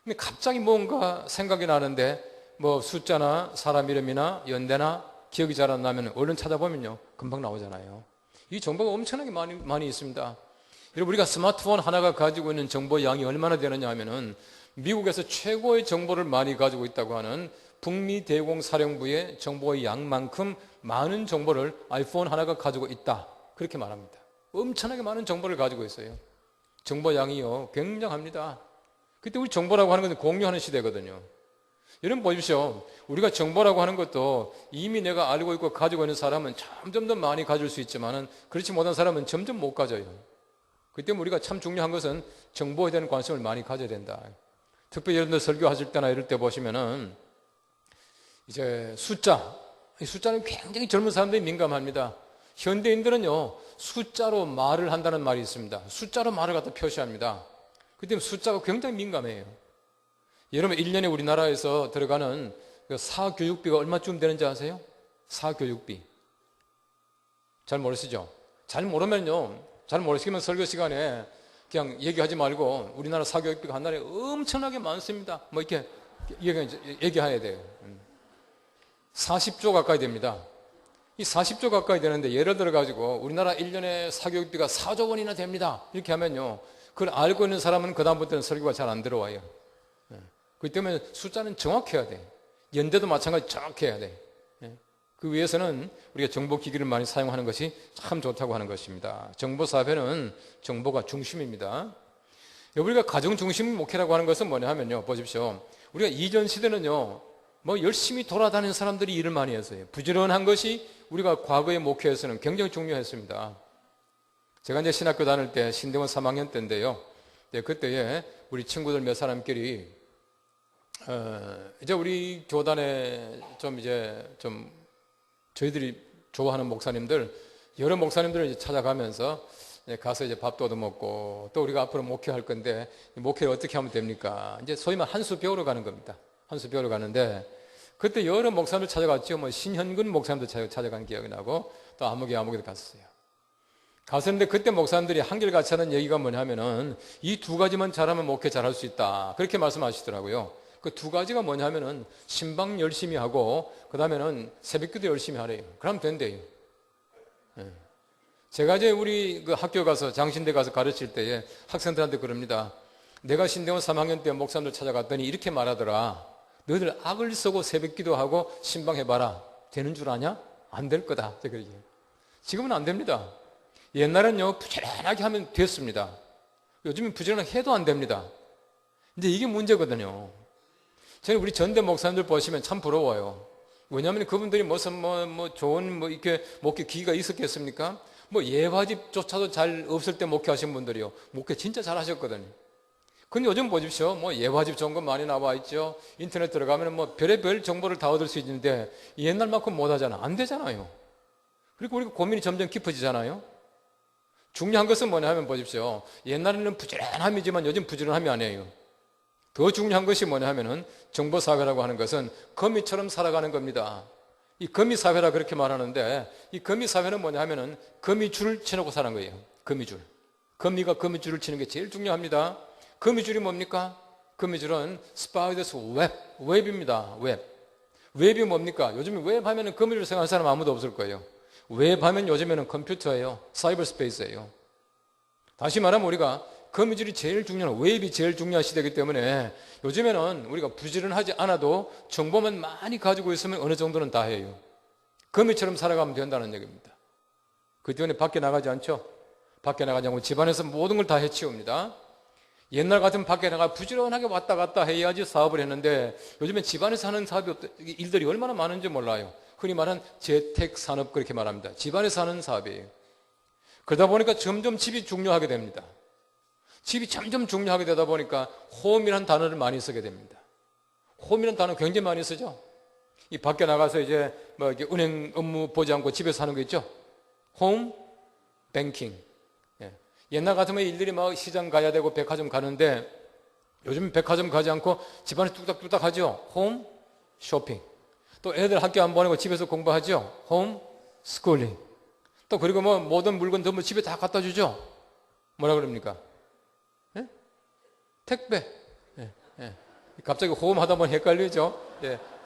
근데 갑자기 뭔가 생각이 나는데 뭐 숫자나 사람 이름이나 연대나 기억이 잘 안 나면 얼른 찾아보면요 금방 나오잖아요. 이 정보가 엄청나게 많이 있습니다. 여러분, 우리가 스마트폰 하나가 가지고 있는 정보 양이 얼마나 되느냐 하면은 미국에서 최고의 정보를 많이 가지고 있다고 하는 북미 대공사령부의 정보의 양만큼 많은 정보를 아이폰 하나가 가지고 있다 그렇게 말합니다. 엄청나게 많은 정보를 가지고 있어요. 정보 양이요 굉장합니다. 그때 우리 정보라고 하는 것은 공유하는 시대거든요. 여러분 보십시오. 우리가 정보라고 하는 것도 이미 내가 알고 있고 가지고 있는 사람은 점점 더 많이 가질 수 있지만 그렇지 못한 사람은 점점 못 가져요. 그렇기 때문에 우리가 참 중요한 것은 정보에 대한 관심을 많이 가져야 된다. 특별히 여러분들 설교하실 때나 이럴 때 보시면은 이제 이 숫자는 굉장히 젊은 사람들이 민감합니다. 현대인들은요 숫자로 말을 한다는 말이 있습니다. 숫자로 말을 갖다 표시합니다. 그렇기 때문에 숫자가 굉장히 민감해요. 여러분 1년에 우리나라에서 들어가는 그 사교육비가 얼마쯤 되는지 아세요? 사교육비. 잘 모르시죠? 잘 모르시면 설교 시간에 그냥 얘기하지 말고 우리나라 사교육비가 한 달에 엄청나게 많습니다. 뭐 이렇게 얘기해야 돼요. 40조 가까이 됩니다. 이 40조 가까이 되는데 예를 들어 가지고 우리나라 1년에 사교육비가 4조 원이나 됩니다. 이렇게 하면요. 그걸 알고 있는 사람은 그다음부터는 설교가 잘 안 들어와요. 그렇기 때문에 숫자는 정확해야 돼. 연대도 마찬가지 정확해야 돼. 그 위해서는 우리가 정보기기를 많이 사용하는 것이 참 좋다고 하는 것입니다. 정보사회는 정보가 중심입니다. 우리가 가정중심 목회라고 하는 것은 뭐냐 하면요. 보십시오. 우리가 이전 시대는요. 뭐 열심히 돌아다니는 사람들이 일을 많이 했어요. 부지런한 것이 우리가 과거의 목회에서는 굉장히 중요했습니다. 제가 이제 신학교 다닐 때 신대원 3학년 때인데요. 그때에 우리 친구들 몇 사람끼리 이제 우리 교단에 좀 저희들이 좋아하는 목사님들, 여러 목사님들을 이제 찾아가면서 가서 이제 밥도 얻어먹고, 또 우리가 앞으로 목회할 건데 목회를 어떻게 하면 됩니까? 이제 소위 말 한 수 배우러 가는 겁니다. 한 수 배우러 가는데, 그때 여러 목사님들 찾아갔죠. 뭐 신현근 목사님도 찾아간 기억이 나고, 또 아무개도 갔어요. 갔었는데 그때 목사님들이 한결같이 하는 얘기가 뭐냐면은 이 두 가지만 잘하면 목회 잘할 수 있다, 그렇게 말씀하시더라고요. 그 두 가지가 뭐냐면은 신방 열심히 하고, 그 다음에는 새벽기도 열심히 하래요. 그러면 된대요. 제가 이제 우리 그 학교 가서, 장신대 가서 가르칠 때에 학생들한테 그럽니다. 내가 신대원 3학년 때 목사님들 찾아갔더니 이렇게 말하더라. 너희들 악을 쓰고 새벽기도 하고 신방해봐라. 되는 줄 아냐? 안 될 거다. 제가 그러죠. 지금은 안 됩니다. 옛날엔요, 부지런하게 하면 됐습니다. 요즘은 부지런하게 해도 안 됩니다. 근데 이게 문제거든요. 저는 우리 전대 목사님들 보시면 참 부러워요. 왜냐하면 그분들이 무슨 좋은 이렇게 목회 기회가 있었겠습니까? 예화집조차도 잘 없을 때 목회하신 분들이요, 목회 진짜 잘 하셨거든요. 근데 요즘 보십시오. 예화집 좋은 거 많이 나와 있죠. 인터넷 들어가면 별의별 정보를 다 얻을 수 있는데 옛날만큼 못 하잖아. 안 되잖아요. 그리고 우리가 고민이 점점 깊어지잖아요. 중요한 것은 뭐냐면 보십시오. 옛날에는 부지런함이지만 요즘 부지런함이 아니에요. 더 중요한 것이 뭐냐면은 정보사회라고 하는 것은 거미처럼 살아가는 겁니다. 이 거미사회라 그렇게 말하는데, 이 거미사회는 뭐냐면은 거미줄을 쳐놓고 사는 거예요. 거미줄. 거미가 거미줄을 치는 게 제일 중요합니다. 거미줄이 뭡니까? 거미줄은 스파이더스 웹입니다. 웹이 뭡니까? 요즘에 웹 하면은 거미줄 생각하는 사람 아무도 없을 거예요. 웹 하면 요즘에는 컴퓨터예요. 사이버 스페이스예요. 다시 말하면 우리가 거미줄이 제일 중요한, 웹이 제일 중요한 시대이기 때문에 요즘에는 우리가 부지런하지 않아도 정보만 많이 가지고 있으면 어느 정도는 다 해요. 거미처럼 살아가면 된다는 얘기입니다. 그 때문에 밖에 나가지 않죠. 밖에 나가지 않고 집안에서 모든 걸 다 해치웁니다. 옛날 같으면 밖에 나가 부지런하게 왔다 갔다 해야지 사업을 했는데, 요즘엔 집안에서 하는 일들이 얼마나 많은지 몰라요. 흔히 말하는 재택산업, 그렇게 말합니다. 집안에서 하는 사업이에요. 그러다 보니까 점점 집이 중요하게 됩니다. 집이 점점 중요하게 되다 보니까 홈이라는 단어를 많이 쓰게 됩니다. 홈이라는 단어 굉장히 많이 쓰죠. 이 밖에 나가서 이제 이렇게 은행 업무 보지 않고 집에서 하는 거 있죠. 홈 뱅킹. 옛날 같으면 일들이 시장 가야 되고 백화점 가는데, 요즘 백화점 가지 않고 집안에 뚝딱뚝딱 하죠. 홈 쇼핑. 또 애들 학교 안 보내고 집에서 공부하죠. 홈 스쿨링. 또 그리고 모든 물건 전부 집에 다 갖다 주죠. 뭐라 그럽니까? 택배. 갑자기 홈 하다 보니 헷갈리죠.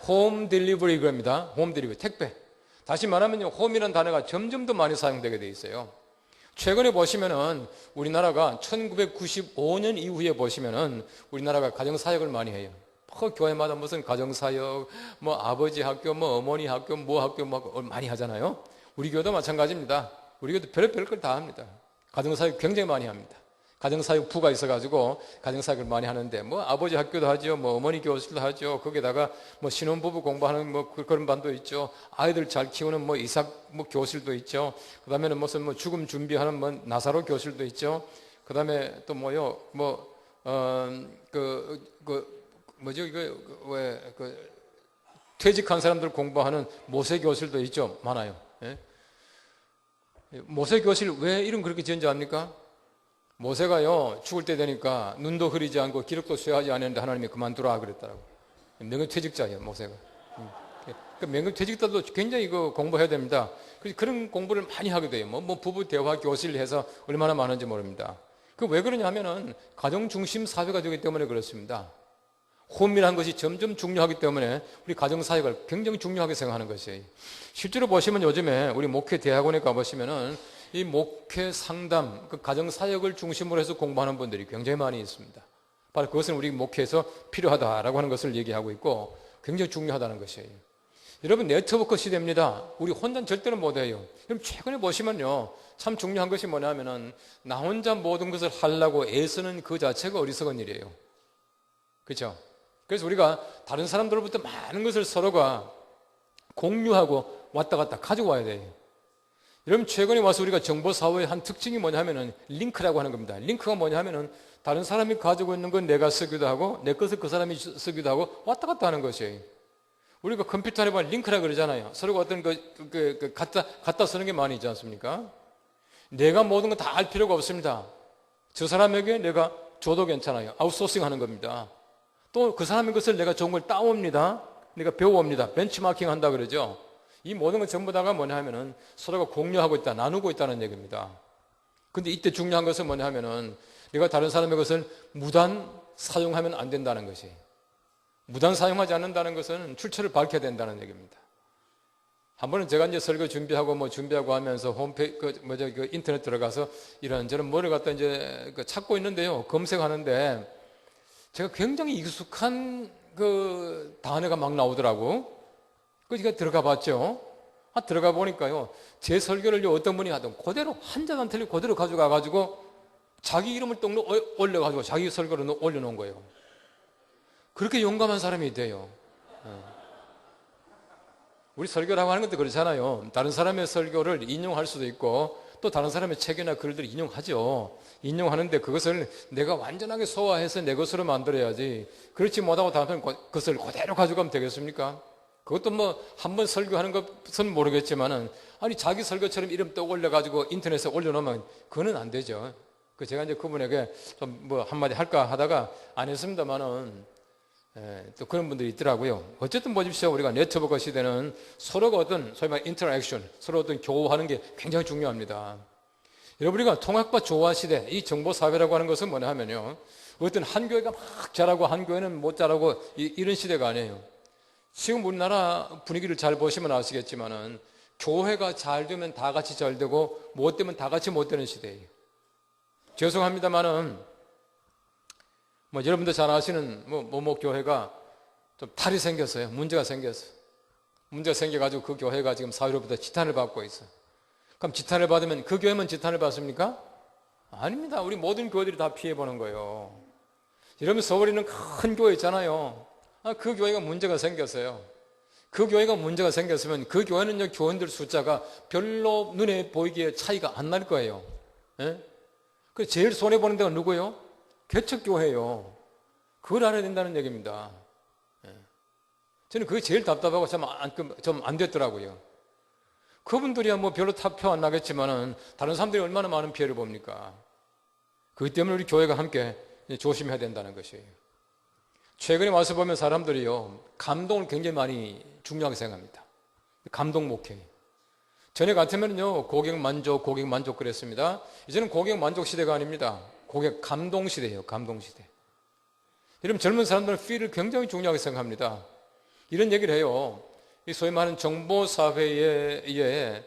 홈 딜리버리 그럽니다. 홈 딜리버리, 택배. 다시 말하면 홈이라는 단어가 점점 더 많이 사용되게 돼 있어요. 최근에 보시면은 우리나라가 1995년 이후에 보시면은 우리나라가 가정사역을 많이 해요. 교회마다 무슨 가정사역, 아버지 학교, 어머니 학교, 학교 많이 하잖아요. 우리 교회도 마찬가지입니다. 우리 교회도 별의별 걸 다 합니다. 가정사역 굉장히 많이 합니다. 가정사역부가 있어가지고 가정사역을 많이 하는데, 아버지 학교도 하죠, 어머니 교실도 하죠. 거기다가 신혼부부 공부하는 그런 반도 있죠. 아이들 잘 키우는 이삭 교실도 있죠. 그 다음에는 무슨 죽음 준비하는 나사로 교실도 있죠. 그 다음에 또 퇴직한 사람들 공부하는 모세 교실도 있죠. 많아요. 모세 교실 왜 이름 그렇게 지은지 압니까? 모세가요, 죽을 때 되니까 눈도 흐리지 않고 기록도 수여하지 않았는데 하나님이 그만두라 그랬더라고. 명예퇴직자예요, 모세가. 명예퇴직자도 굉장히 공부해야 됩니다. 그런 공부를 많이 하게 돼요. 부부 대화 교실 해서 얼마나 많은지 모릅니다. 왜 그러냐 하면은 가정 중심 사회가 되기 때문에 그렇습니다. 홈이라는 것이 점점 중요하기 때문에 우리 가정사역을 굉장히 중요하게 생각하는 것이에요. 실제로 보시면 요즘에 우리 목회 대학원에 가보시면은 이 목회 상담, 가정사역을 중심으로 해서 공부하는 분들이 굉장히 많이 있습니다. 바로 그것은 우리 목회에서 필요하다라고 하는 것을 얘기하고 있고 굉장히 중요하다는 것이에요. 여러분, 네트워크 시대입니다. 우리 혼자는 절대로 못해요. 그럼 최근에 보시면요, 참 중요한 것이 뭐냐면은 나 혼자 모든 것을 하려고 애쓰는 그 자체가 어리석은 일이에요. 그렇죠? 그래서 우리가 다른 사람들로부터 많은 것을 서로가 공유하고 왔다 갔다 가지고 와야 돼요. 여러분, 최근에 와서 우리가 정보사회의 한 특징이 뭐냐 하면은 링크라고 하는 겁니다. 링크가 뭐냐 하면은 다른 사람이 가지고 있는 건 내가 쓰기도 하고 내 것을 그 사람이 쓰기도 하고 왔다 갔다 하는 것이에요. 우리가 컴퓨터 안에 보면 링크라 그러잖아요. 서로가 어떤 갖다 쓰는 게 많이 있지 않습니까? 내가 모든 거 다 알 필요가 없습니다. 저 사람에게 내가 줘도 괜찮아요. 아웃소싱 하는 겁니다. 또 그 사람의 것을 내가 좋은 걸 따옵니다. 내가 배워옵니다. 벤치마킹 한다 그러죠. 이 모든 건 전부 다가 뭐냐 하면은 서로가 공유하고 있다, 나누고 있다는 얘기입니다. 근데 이때 중요한 것은 뭐냐 하면은 내가 다른 사람의 것을 무단 사용하면 안 된다는 것이. 무단 사용하지 않는다는 것은 출처를 밝혀야 된다는 얘기입니다. 한 번은 제가 이제 설교 준비하고 하면서 인터넷 들어가서 이런저런 뭐를 갖다 이제 찾고 있는데요. 검색하는데 제가 굉장히 익숙한 그 단어가 막 나오더라고. 그러니까 들어가 봤죠. 들어가 보니까요. 제 설교를 어떤 분이 하던 그대로 한자도 안 틀리고 그대로 가져가가지고 자기 이름을 또 올려가지고 자기 설교를 올려놓은 거예요. 그렇게 용감한 사람이 돼요. 우리 설교라고 하는 것도 그렇잖아요. 다른 사람의 설교를 인용할 수도 있고 또 다른 사람의 책이나 글들을 인용하죠. 인용하는데 그것을 내가 완전하게 소화해서 내 것으로 만들어야지. 그렇지 못하고 다른 것을 그대로 가져가면 되겠습니까? 그것도 뭐 한 번 설교하는 것은 모르겠지만은 아니 자기 설교처럼 이름 또 올려가지고 인터넷에 올려놓으면 그거는 안 되죠. 제가 이제 그분에게 좀 뭐 한마디 할까 하다가 안 했습니다만은 또 그런 분들이 있더라고요. 어쨌든 보십시오. 우리가 네트워크 시대는 서로가 어떤 소위 말해 인터랙션, 서로 어떤 교류하는 게 굉장히 중요합니다. 여러분, 우리가 통합과 조화 시대, 이 정보 사회라고 하는 것은 뭐냐 하면요. 어떤 한 교회가 막 잘하고 한 교회는 못 잘하고 이런 시대가 아니에요. 지금 우리나라 분위기를 잘 보시면 아시겠지만은 교회가 잘 되면 다 같이 잘 되고 못 되면 다 같이 못 되는 시대예요. 죄송합니다만은 뭐 여러분들 잘 아시는 뭐 교회가 좀 탈이 생겼어요. 문제가 생겼어요. 문제가 생겨가지고 그 교회가 지금 사회로부터 지탄을 받고 있어요. 그럼 지탄을 받으면 그 교회만 지탄을 받습니까? 아닙니다. 우리 모든 교회들이 다 피해보는 거예요. 여러분, 서울에는 큰 교회 있잖아요. 그 교회가 문제가 생겼어요. 그 교회가 문제가 생겼으면 그 교회는 교원들 숫자가 별로 눈에 보이기에 차이가 안 날 거예요. 예? 그 제일 손해보는 데가 누구예요? 개척교회예요. 그걸 알아야 된다는 얘기입니다. 예. 저는 그게 제일 답답하고 좀 안 됐더라고요. 그분들이야 뭐 별로 표 안 나겠지만은 다른 사람들이 얼마나 많은 피해를 봅니까? 그렇기 때문에 우리 교회가 함께 조심해야 된다는 것이에요. 최근에 와서 보면 사람들이요, 감동을 굉장히 많이 중요하게 생각합니다. 감동 목회. 전에 같으면요, 고객 만족 그랬습니다. 이제는 고객 만족 시대가 아닙니다. 고객 감동 시대예요, 감동 시대. 여러분, 젊은 사람들은 feel을 굉장히 중요하게 생각합니다. 이런 얘기를 해요. 이 소위 말하는 정보 사회의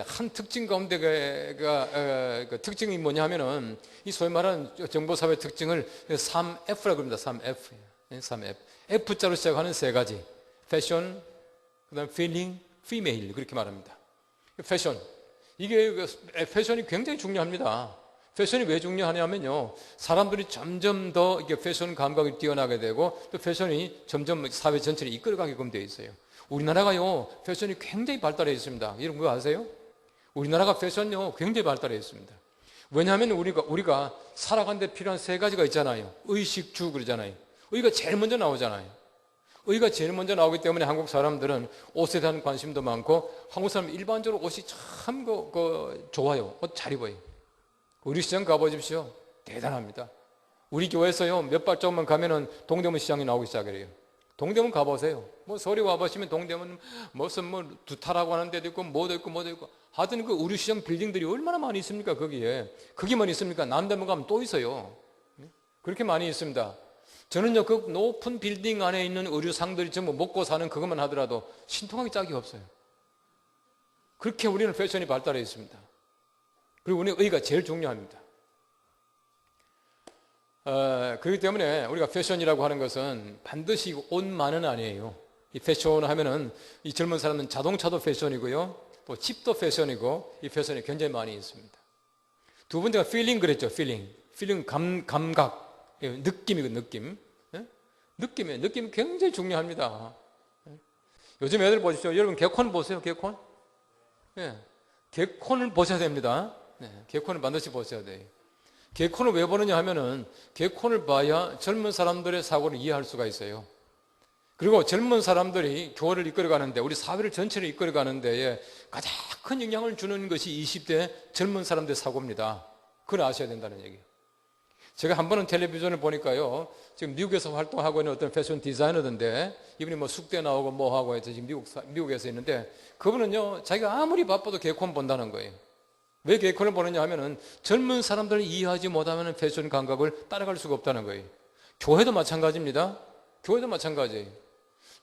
한 특징 가운데가 그 특징이 뭐냐 하면은 이 소위 말하는 정보 사회 특징을 3F라고 합니다. 3F. 3F. F자로 시작하는 세 가지. 패션, 그다음 feeling, female 그렇게 말합니다. 패션. 이게 패션이 굉장히 중요합니다. 패션이 왜 중요하냐면요. 사람들이 점점 더 이게 패션 감각이 뛰어나게 되고 또 패션이 점점 사회 전체를 이끌어가게끔 되어 있어요. 우리나라가요, 패션이 굉장히 발달해 있습니다. 이런 거 아세요? 우리나라가 패션요, 굉장히 발달해 있습니다. 왜냐하면 우리가 살아가는 데 필요한 세 가지가 있잖아요. 의식주 그러잖아요. 의가 제일 먼저 나오잖아요. 의가 제일 먼저 나오기 때문에 한국 사람들은 옷에 대한 관심도 많고 한국 사람 일반적으로 옷이 참 좋아요. 옷 잘 입어요. 우리 시장 가보십시오. 대단합니다. 우리 교회에서요, 몇 발짝만 가면은 동대문 시장이 나오기 시작해요. 동대문 가보세요. 뭐 서울에 와보시면 동대문 무슨 두타라고 하는 데도 있고 뭐도 있고 하여튼 그 우리 시장 빌딩들이 얼마나 많이 있습니까? 거기만 있습니까? 남대문 가면 또 있어요. 그렇게 많이 있습니다. 저는요, 그 높은 빌딩 안에 있는 의류상들이 전부 먹고 사는 그것만 하더라도 신통하기 짝이 없어요. 그렇게 우리는 패션이 발달해 있습니다. 그리고 우리는 의가 제일 중요합니다. 그렇기 때문에 우리가 패션이라고 하는 것은 반드시 옷만은 아니에요. 이 패션 하면은 이 젊은 사람은 자동차도 패션이고요, 또 집도 패션이고 이 패션이 굉장히 많이 있습니다. 두 번째가 feeling 그랬죠. feeling 감각, 느낌이고 느낌. 느낌이 굉장히 중요합니다. 요즘 애들 보십시오. 여러분 개콘 보세요. 개콘. 개콘을 보셔야 됩니다. 네, 개콘을 반드시 보셔야 돼요. 개콘을 왜 보느냐 하면은 개콘을 봐야 젊은 사람들의 사고를 이해할 수가 있어요. 그리고 젊은 사람들이 교회를 이끌어가는데, 우리 사회를 전체를 이끌어가는 데에 가장 큰 영향을 주는 것이 20대 젊은 사람들의 사고입니다. 그걸 아셔야 된다는 얘기예요. 제가 한 번은 텔레비전을 보니까요, 지금 미국에서 활동하고 있는 어떤 패션 디자이너던데, 이분이 뭐 숙대 나오고 뭐 하고 해서 지금 미국에서 있는데, 그분은요, 자기가 아무리 바빠도 개콘 본다는 거예요. 왜 개콘을 보느냐 하면은 젊은 사람들을 이해하지 못하면 패션 감각을 따라갈 수가 없다는 거예요. 교회도 마찬가지입니다. 교회도 마찬가지예요.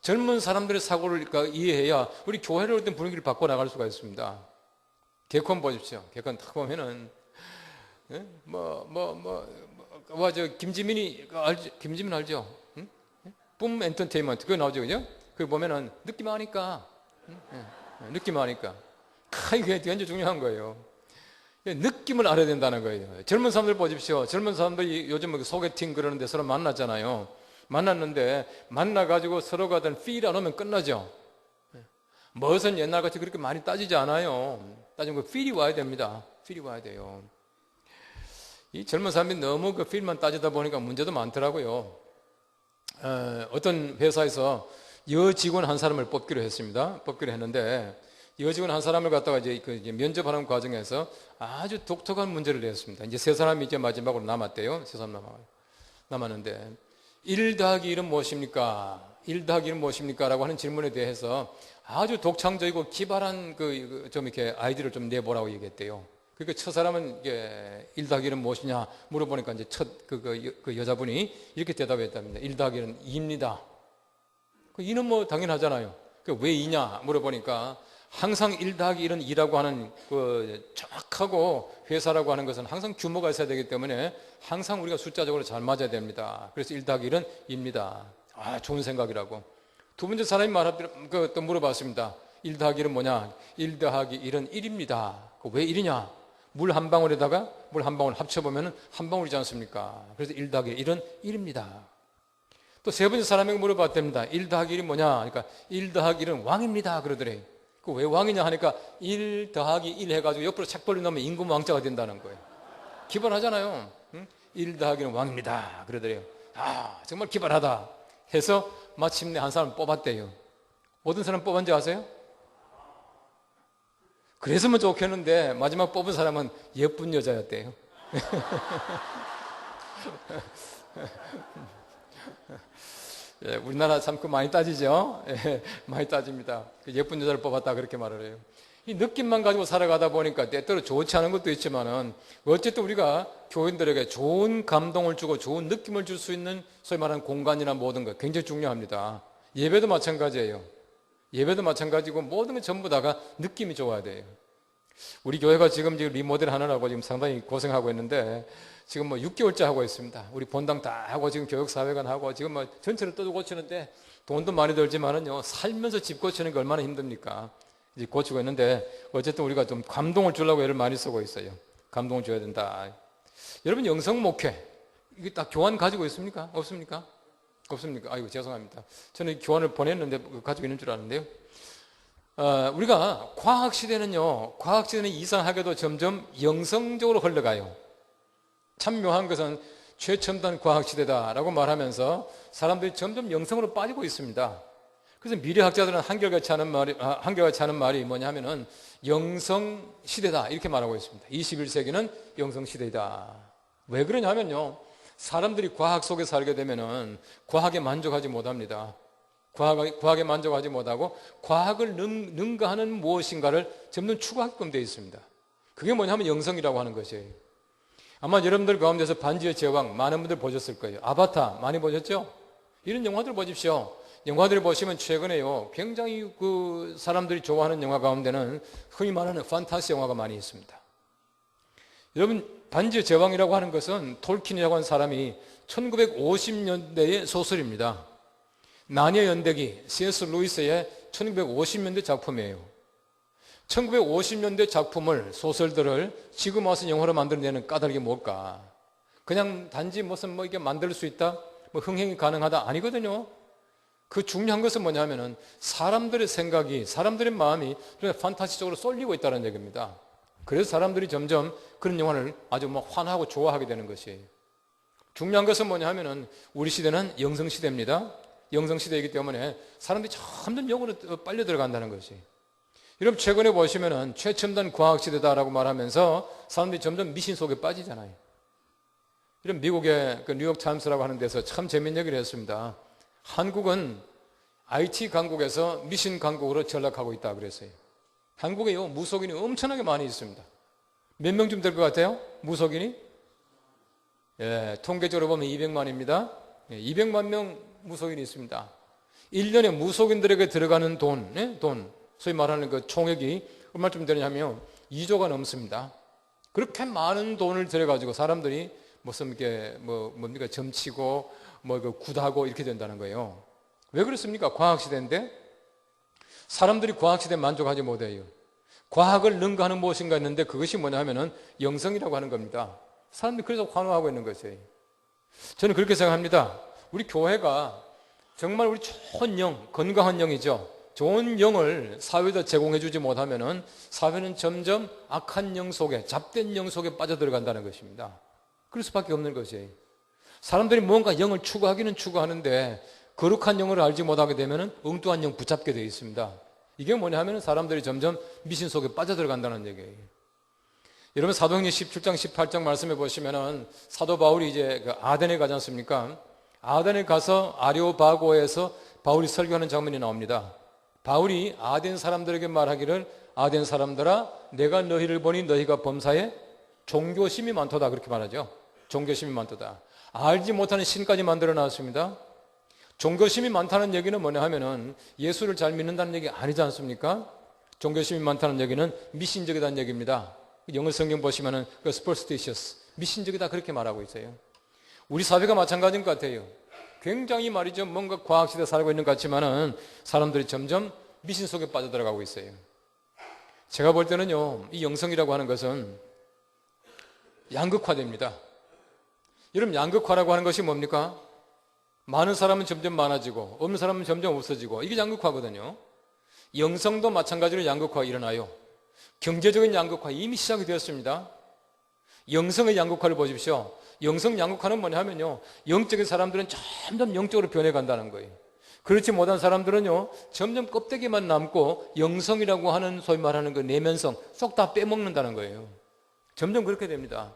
젊은 사람들의 사고를 이해해야 우리 교회를 어떤 분위기를 바꿔 나갈 수가 있습니다. 개콘 보십시오. 개콘 딱 보면은 김지민이 알죠? 김지민 알죠? 응? 뿜 엔터테인먼트 그거 나오죠, 그죠? 그거 보면은 느낌 아니까, 느낌 아니까. 이게 굉장히 중요한 거예요. 느낌을 알아야 된다는 거예요. 젊은 사람들 보십시오. 젊은 사람들이 요즘 소개팅 그러는데 서로 만났잖아요. 만났는데 만나가지고 서로가 된 필이 안 오면 끝나죠. 무엇은 옛날같이 그렇게 많이 따지지 않아요. 따지면 그 필이 와야 됩니다. 필이 와야 돼요. 이 젊은 사람이 너무 그 필만 따지다 보니까 문제도 많더라고요. 어떤 회사에서 여직원 한 사람을 뽑기로 했습니다. 뽑기로 했는데 여직원 한 사람을 갖다가 이제 면접하는 과정에서 아주 독특한 문제를 냈습니다. 이제 세 사람이 이제 마지막으로 남았대요. 세 사람 남았는데 1 더하기 1은 무엇입니까? 1 더하기 1은 무엇입니까? 라고 하는 질문에 대해서 아주 독창적이고 기발한 좀 이렇게 아이디어를 좀 내보라고 얘기했대요. 그러니까 첫 사람은 1 더하기 1은 무엇이냐 물어보니까 이제 그 여자분이 이렇게 대답했답니다. 1 더하기 1은 2입니다. 2는 뭐 당연하잖아요. 왜 2냐 물어보니까 항상 1 더하기 1은 2라고 하는 정확하고 회사라고 하는 것은 항상 규모가 있어야 되기 때문에 항상 우리가 숫자적으로 잘 맞아야 됩니다. 그래서 1 더하기 1은 2입니다. 좋은 생각이라고. 두 번째 사람이 또 물어봤습니다. 1 더하기 1은 뭐냐? 1 더하기 1은 1입니다. 왜 1이냐? 물 한 방울에다가 물 한 방울 합쳐보면 한 방울이지 않습니까? 그래서 1 더하기 1은 1입니다. 또 세 번째 사람에게 물어봤답니다. 1 더하기 1이 뭐냐? 그러니까 1 더하기 1은 왕입니다. 그러더래요. 왜 왕이냐 하니까 1 더하기 1 해가지고 옆으로 착 벌려놓으면 임금 왕자가 된다는 거예요. 기발하잖아요. 1 더하기는 왕입니다. 그러더래요. 정말 기발하다 해서 마침내 한 사람 뽑았대요. 어떤 사람 뽑았는지 아세요? 그랬으면 좋겠는데 마지막 뽑은 사람은 예쁜 여자였대요. 우리나라 참 많이 따지죠. 많이 따집니다. 예쁜 여자를 뽑았다 그렇게 말을 해요. 이 느낌만 가지고 살아가다 보니까 때때로 좋지 않은 것도 있지만은 어쨌든 우리가 교인들에게 좋은 감동을 주고 좋은 느낌을 줄 수 있는 소위 말하는 공간이나 모든 것 굉장히 중요합니다. 예배도 마찬가지예요. 예배도 마찬가지고 모든 것 전부 다가 느낌이 좋아야 돼요. 우리 교회가 지금 리모델 하느라고 지금 상당히 고생하고 있는데 지금 6개월째 하고 있습니다. 우리 본당 다 하고 지금 교육사회관 하고 지금 전체를 또 고치는데 돈도 많이 들지만은요, 살면서 집 고치는 게 얼마나 힘듭니까? 이제 고치고 있는데 어쨌든 우리가 좀 감동을 주려고 애를 많이 쓰고 있어요. 감동을 줘야 된다. 여러분 영성 목회 이게 딱 교환 가지고 있습니까? 없습니까? 없습니까? 아이고 죄송합니다. 저는 교환을 보냈는데 가지고 있는 줄 아는데요. 우리가 과학시대는 이상하게도 점점 영성적으로 흘러가요. 참 묘한 것은 최첨단 과학시대다라고 말하면서 사람들이 점점 영성으로 빠지고 있습니다. 그래서 미래학자들은 한결같이 하는 말이 뭐냐 하면은 영성시대다 이렇게 말하고 있습니다. 21세기는 영성시대이다. 왜 그러냐 하면요, 사람들이 과학 속에 살게 되면은 과학에 만족하지 못합니다. 과학에 만족하지 못하고 과학을 능가하는 무엇인가를 점점 추구하게끔 되어 있습니다. 그게 뭐냐면 영성이라고 하는 것이에요. 아마 여러분들 가운데서 반지의 제왕 많은 분들 보셨을 거예요. 아바타 많이 보셨죠? 이런 영화들 보십시오. 영화들을 보시면 최근에요, 굉장히 사람들이 좋아하는 영화 가운데는 흔히 말하는 판타지 영화가 많이 있습니다. 여러분, 반지의 제왕이라고 하는 것은 톨킨이라고 하는 사람이 1950년대의 소설입니다. 나니아 연대기 C.S. 루이스의 1950년대 작품이에요. 1950년대 작품을, 소설들을 지금 와서 영화로 만들어내는 까닭이 뭘까? 그냥 단지 무슨 이게 만들 수 있다? 흥행이 가능하다? 아니거든요. 그 중요한 것은 뭐냐면은 사람들의 생각이, 사람들의 마음이 판타지적으로 쏠리고 있다는 얘기입니다. 그래서 사람들이 점점 그런 영화를 아주 환하고 좋아하게 되는 것이에요. 중요한 것은 뭐냐 하면은 우리 시대는 영성시대입니다. 영성시대이기 때문에 사람들이 점점 영으로 빨려 들어간다는 것이. 여러분 최근에 보시면은 최첨단 과학시대다라고 말하면서 사람들이 점점 미신 속에 빠지잖아요. 이런 미국의 그 뉴욕타임스라고 하는 데서 참 재밌는 얘기를 했습니다. 한국은 IT 강국에서 미신 강국으로 전락하고 있다 그랬어요. 한국에요 무속인이 엄청나게 많이 있습니다. 몇 명쯤 될 것 같아요? 무속인이? 예, 통계적으로 보면 200만입니다. 예, 200만 명 무속인이 있습니다. 1년에 무속인들에게 들어가는 돈, 소위 말하는 그 총액이 얼마쯤 되냐면 2조가 넘습니다. 그렇게 많은 돈을 들여가지고 사람들이 무슨 이렇게 뭡니까 점치고 그 굿하고 이렇게 된다는 거예요. 왜 그렇습니까? 과학시대인데 사람들이 과학시대에 만족하지 못해요. 과학을 능가하는 무엇인가 했는데 그것이 뭐냐 하면은 영성이라고 하는 겁니다. 사람들이 그래서 환호하고 있는 것이에요. 저는 그렇게 생각합니다. 우리 교회가 정말 우리 좋은 영, 건강한 영이죠. 좋은 영을 사회에다 제공해 주지 못하면은 사회는 점점 악한 영 속에, 잡된 영 속에 빠져들어간다는 것입니다. 그럴 수밖에 없는 것이에요. 사람들이 뭔가 영을 추구하기는 추구하는데 거룩한 영을 알지 못하게 되면은 엉뚱한 영 붙잡게 되어 있습니다. 이게 뭐냐 하면 사람들이 점점 미신 속에 빠져들어간다는 얘기예요. 여러분 사도행전 17장 18장 말씀해 보시면은 사도 바울이 이제 그 아덴에 가지 않습니까? 아덴에 가서 아레오바고에서 바울이 설교하는 장면이 나옵니다. 바울이 아덴 사람들에게 말하기를 아덴 사람들아 내가 너희를 보니 너희가 범사에 종교심이 많도다 그렇게 말하죠. 종교심이 많도다. 알지 못하는 신까지 만들어 놨습니다. 종교심이 많다는 얘기는 뭐냐 하면은 예수를 잘 믿는다는 얘기 아니지 않습니까? 종교심이 많다는 얘기는 미신적이다는 얘기입니다. 영어 성경 보시면은 그 superstitious, 미신적이다 그렇게 말하고 있어요. 우리 사회가 마찬가지인 것 같아요. 굉장히 말이죠. 뭔가 과학시대에 살고 있는 것 같지만은 사람들이 점점 미신 속에 빠져들어가고 있어요. 제가 볼 때는요, 이 영성이라고 하는 것은 양극화됩니다. 여러분, 양극화라고 하는 것이 뭡니까? 많은 사람은 점점 많아지고, 없는 사람은 점점 없어지고, 이게 양극화거든요. 영성도 마찬가지로 양극화가 일어나요. 경제적인 양극화 이미 시작이 되었습니다. 영성의 양극화를 보십시오. 영성 양극화는 뭐냐 하면요, 영적인 사람들은 점점 영적으로 변해간다는 거예요. 그렇지 못한 사람들은요 점점 껍데기만 남고 영성이라고 하는 소위 말하는 그 내면성 쏙 다 빼먹는다는 거예요. 점점 그렇게 됩니다.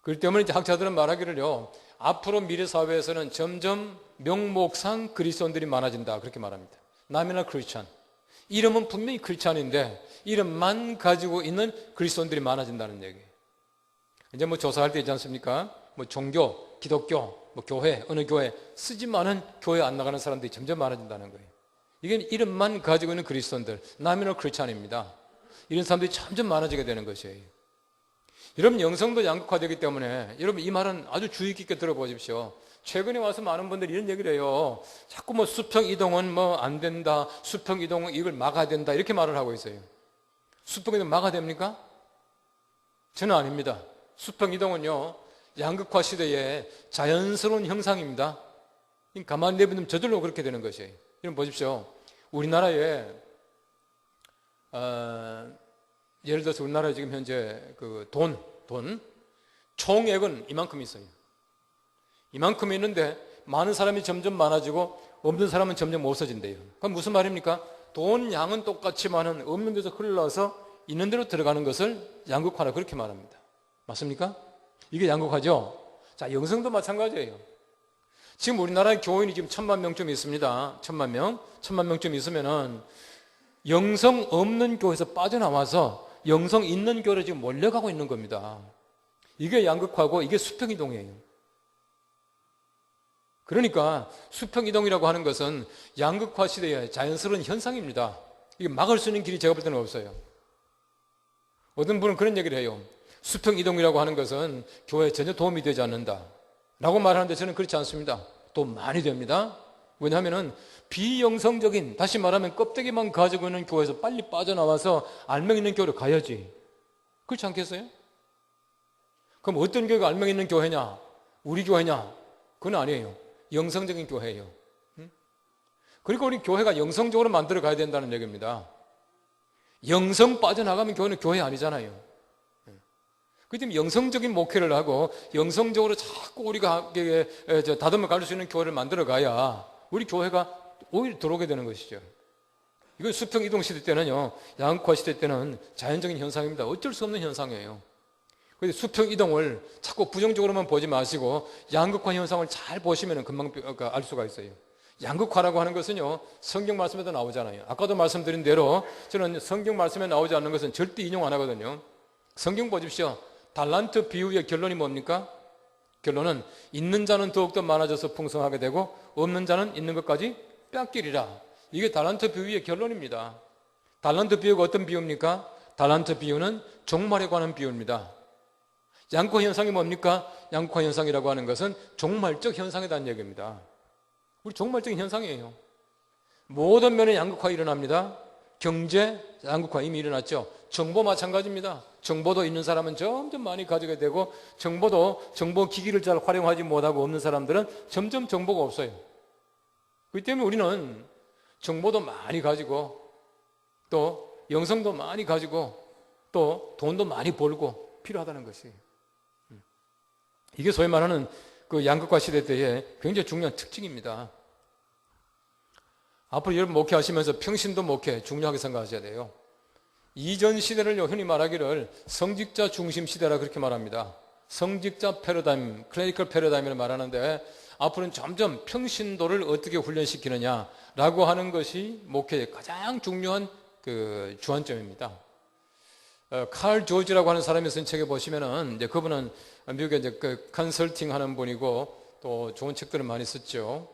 그렇기 때문에 이제 학자들은 말하기를요, 앞으로 미래 사회에서는 점점 명목상 그리스도인들이 많아진다 그렇게 말합니다. 나미널 크리스찬, 이름은 분명히 크리스찬인데 이름만 가지고 있는 그리스도인들이 많아진다는 얘기예요. 이제 조사할 때 있지 않습니까? 종교, 기독교, 교회, 어느 교회 쓰지만은 교회 안 나가는 사람들이 점점 많아진다는 거예요. 이게 이름만 가지고 있는 그리스도인들, 나미널 크리스찬입니다. 이런 사람들이 점점 많아지게 되는 것이에요. 여러분, 영성도 양극화되기 때문에 여러분 이 말은 아주 주의 깊게 들어보십시오. 최근에 와서 많은 분들이 이런 얘기를 해요. 자꾸 수평 이동은 안 된다, 수평 이동은 이걸 막아야 된다 이렇게 말을 하고 있어요. 수평 이동 막아야 됩니까? 저는 아닙니다. 수평 이동은요 양극화 시대의 자연스러운 형상입니다. 가만히 내버리면 저절로 그렇게 되는 것이에요. 여러분 보십시오. 우리나라에 예를 들어서 우리나라에 지금 현재 그 돈 총액은 이만큼 있어요. 이만큼 있는데 많은 사람이 점점 많아지고 없는 사람은 점점 없어진대요. 그럼 무슨 말입니까? 돈 양은 똑같지만은 없는 데서 흘러서 있는 데로 들어가는 것을 양극화라 그렇게 말합니다. 맞습니까? 이게 양극화죠. 자, 영성도 마찬가지예요. 지금 우리나라의 교인이 지금 1000만 명쯤 있습니다. 1000만 명쯤 있으면은 영성 없는 교회에서 빠져나와서 영성 있는 교회로 지금 몰려가고 있는 겁니다. 이게 양극화고 이게 수평이동이에요. 그러니까 수평이동이라고 하는 것은 양극화 시대의 자연스러운 현상입니다. 이게 막을 수 있는 길이 제가 볼 때는 없어요. 어떤 분은 그런 얘기를 해요. 수평이동이라고 하는 것은 교회에 전혀 도움이 되지 않는다 라고 말하는데 저는 그렇지 않습니다. 도움 많이 됩니다. 왜냐하면 비영성적인, 다시 말하면 껍데기만 가지고 있는 교회에서 빨리 빠져나와서 알맹이 있는 교회로 가야지. 그렇지 않겠어요? 그럼 어떤 교회가 알맹이 있는 교회냐? 우리 교회냐? 그건 아니에요. 영성적인 교회예요. 그리고 우리 교회가 영성적으로 만들어 가야 된다는 얘기입니다. 영성 빠져나가면 교회는 교회 아니잖아요. 그 때문에 영성적인 목회를 하고 영성적으로 자꾸 우리가 다듬어 갈 수 있는 교회를 만들어 가야 우리 교회가 오히려 들어오게 되는 것이죠. 이거 수평 이동 시대 때는요, 양극화 시대 때는 자연적인 현상입니다. 어쩔 수 없는 현상이에요. 그래서 수평 이동을 자꾸 부정적으로만 보지 마시고 양극화 현상을 잘 보시면 금방 알 수가 있어요. 양극화라고 하는 것은요, 성경 말씀에도 나오잖아요. 아까도 말씀드린 대로 저는 성경 말씀에 나오지 않는 것은 절대 인용 안 하거든요. 성경 보십시오. 달란트 비유의 결론이 뭡니까? 결론은 있는 자는 더욱더 많아져서 풍성하게 되고 없는 자는 있는 것까지 뺏기리라. 이게 달란트 비유의 결론입니다. 달란트 비유가 어떤 비유입니까? 달란트 비유는 종말에 관한 비유입니다. 양극화 현상이 뭡니까? 양극화 현상이라고 하는 것은 종말적 현상이라는 얘기입니다. 우리 종말적인 현상이에요. 모든 면에 양극화 일어납니다. 경제 양극화 이미 일어났죠. 정보 마찬가지입니다. 정보도 있는 사람은 점점 많이 가지게 되고 정보 기기를 잘 활용하지 못하고 없는 사람들은 점점 정보가 없어요. 그렇기 때문에 우리는 정보도 많이 가지고 또 영성도 많이 가지고 또 돈도 많이 벌고 필요하다는 것이, 이게 소위 말하는 그 양극화 시대 때의 굉장히 중요한 특징입니다. 앞으로 여러분 목회하시면서 평신도 목회 중요하게 생각하셔야 돼요. 이전 시대를 흔히 말하기를 성직자 중심 시대라 그렇게 말합니다. 성직자 패러다임, 클래리컬 패러다임을 말하는데 앞으로는 점점 평신도를 어떻게 훈련시키느냐라고 하는 것이 목회의 가장 중요한 그 주안점입니다. 칼 조지라고 하는 사람이 쓴 책에 보시면은 이제 그분은 미국에 이제 그 컨설팅 하는 분이고 또 좋은 책들을 많이 썼죠.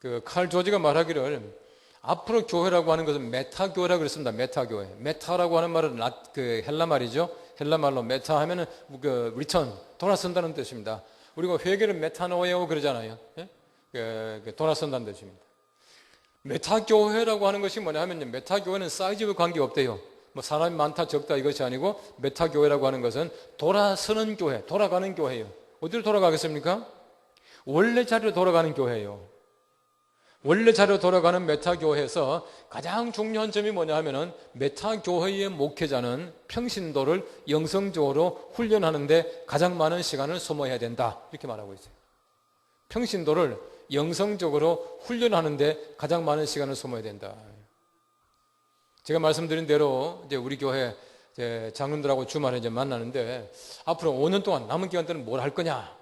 그 칼 조지가 말하기를 앞으로 교회라고 하는 것은 메타 교회라고 그랬습니다. 메타 교회. 메타라고 하는 말은 그 헬라 말이죠. 헬라 말로 메타 하면은 그 리턴, 돌아선다는 뜻입니다. 우리가 회개를 메타노에오 그러잖아요. 예? 돌아선다는 뜻입니다. 메타 교회라고 하는 것이 뭐냐면요, 메타 교회는 사이즈와 관계 없대요. 뭐 사람이 많다 적다 이것이 아니고 메타 교회라고 하는 것은 돌아서는 교회, 돌아가는 교회예요. 어디로 돌아가겠습니까? 원래 자리로 돌아가는 교회예요. 원래 자리로 돌아가는 메타 교회에서 가장 중요한 점이 뭐냐 하면은 메타 교회의 목회자는 평신도를 영성적으로 훈련하는데 가장 많은 시간을 소모해야 된다, 이렇게 말하고 있어요. 평신도를 영성적으로 훈련하는데 가장 많은 시간을 소모해야 된다. 제가 말씀드린 대로 이제 우리 교회 장로들하고 주말에 이제 만나는데 앞으로 5년 동안 남은 기간 동안 뭘 할 거냐,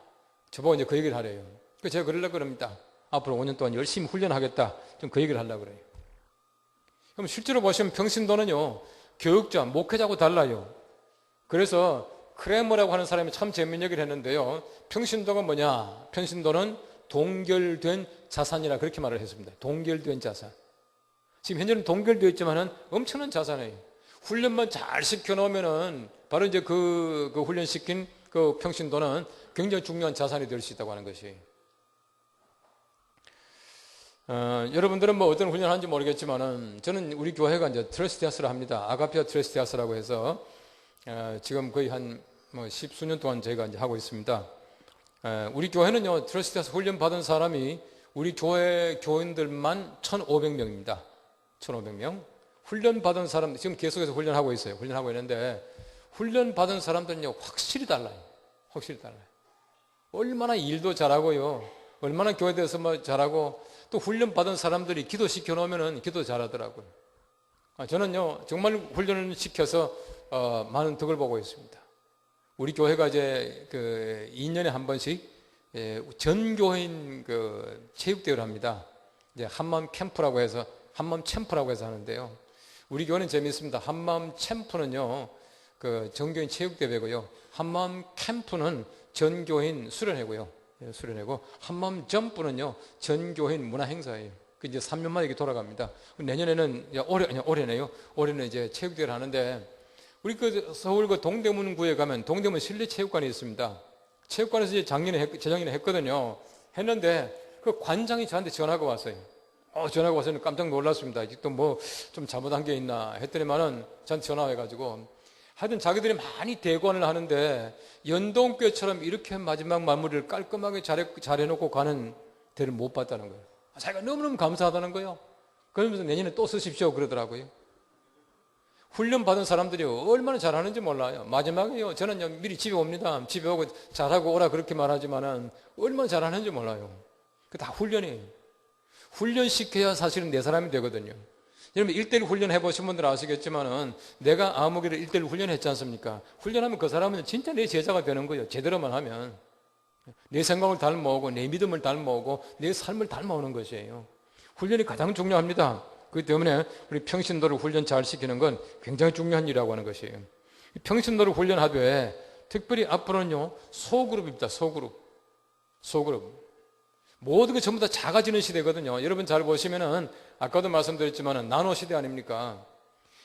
저보고 이제 그 얘기를 하래요. 그래서 제가 그러려고 그럽니다. 앞으로 5년 동안 열심히 훈련하겠다, 좀 그 얘기를 하려고 그래요. 그럼 실제로 보시면 평신도는요, 교육자, 목회자하고 달라요. 그래서 크레머라고 하는 사람이 참 재미있는 얘기를 했는데요, 평신도가 뭐냐, 평신도는 동결된 자산이라 그렇게 말을 했습니다. 동결된 자산. 지금 현재는 동결되어 있지만은 엄청난 자산이에요. 훈련만 잘 시켜놓으면은 바로 이제 그 훈련시킨 그 평신도는 굉장히 중요한 자산이 될 수 있다고 하는 것이. 여러분들은 뭐 어떤 훈련을 하는지 모르겠지만은 저는 우리 교회가 이제 트러스티아스를 합니다. 아가피아 트러스티아스라고 해서 지금 거의 한 뭐 10수년 동안 저희가 이제 하고 있습니다. 우리 교회는요, 트러스티아스 훈련 받은 사람이 우리 교회 교인들만 1,500명입니다. 1,500명. 훈련 받은 사람, 지금 계속해서 훈련하고 있어요. 훈련하고 있는데 훈련 받은 사람들은요, 확실히 달라요. 확실히 달라요. 얼마나 일도 잘하고요, 얼마나 교회에 대해서 뭐 잘하고, 또 훈련 받은 사람들이 기도시켜 놓으면은 기도 잘하더라고요. 저는요, 정말 훈련을 시켜서 많은 덕을 보고 있습니다. 우리 교회가 이제 그 2년에 한 번씩 전 교회인 그 체육대회를 합니다. 이제 한마음 캠프라고 해서 한마음 챔프라고 해서 하는데요. 우리 교회는 재미있습니다. 한마음 챔프는요, 그 전교인 체육대회고요. 한마음 캠프는 전교인 수련회고요. 수련회고, 한마음 점프는요, 전교인 문화행사예요. 그 이제 3년마다 이렇게 돌아갑니다. 내년에는 올해네요. 올해는 이제 체육대회를 하는데, 우리 그 서울 그 동대문구에 가면 동대문 실내체육관이 있습니다. 체육관에서 이제 재작년에 했거든요. 했는데 그 관장이 저한테 전화가 왔어요. 전화가 와서 깜짝 놀랐습니다. 아직도 뭐 좀 잘못한 게 있나 했더니만은 저한테 전화해가지고, 하여튼 자기들이 많이 대관을 하는데 연동교회처럼 이렇게 마지막 마무리를 깔끔하게 잘해놓고 가는 데를 못 봤다는 거예요. 자기가 너무너무 감사하다는 거예요. 그러면서 내년에 또 쓰십시오 그러더라고요. 훈련 받은 사람들이 얼마나 잘하는지 몰라요. 마지막에요. 저는 미리 집에 옵니다. 집에 오고 잘하고 오라 그렇게 말하지만은 얼마나 잘하는지 몰라요. 그 다 훈련이에요. 훈련시켜야 사실은 내 사람이 되거든요. 여러분 1대1 훈련 해보신 분들 아시겠지만은 내가 아무개를 1대1 훈련했지 않습니까? 훈련하면 그 사람은 진짜 내 제자가 되는 거예요. 제대로만 하면. 내 생각을 닮아오고 내 믿음을 닮아오고 내 삶을 닮아오는 것이에요. 훈련이 가장 중요합니다. 그렇기 때문에 우리 평신도를 훈련 잘 시키는 건 굉장히 중요한 일이라고 하는 것이에요. 평신도를 훈련하되 특별히 앞으로는요 소그룹입니다. 소그룹. 모든 게 전부 다 작아지는 시대거든요. 여러분 잘 보시면은 아까도 말씀드렸지만은 나노 시대 아닙니까?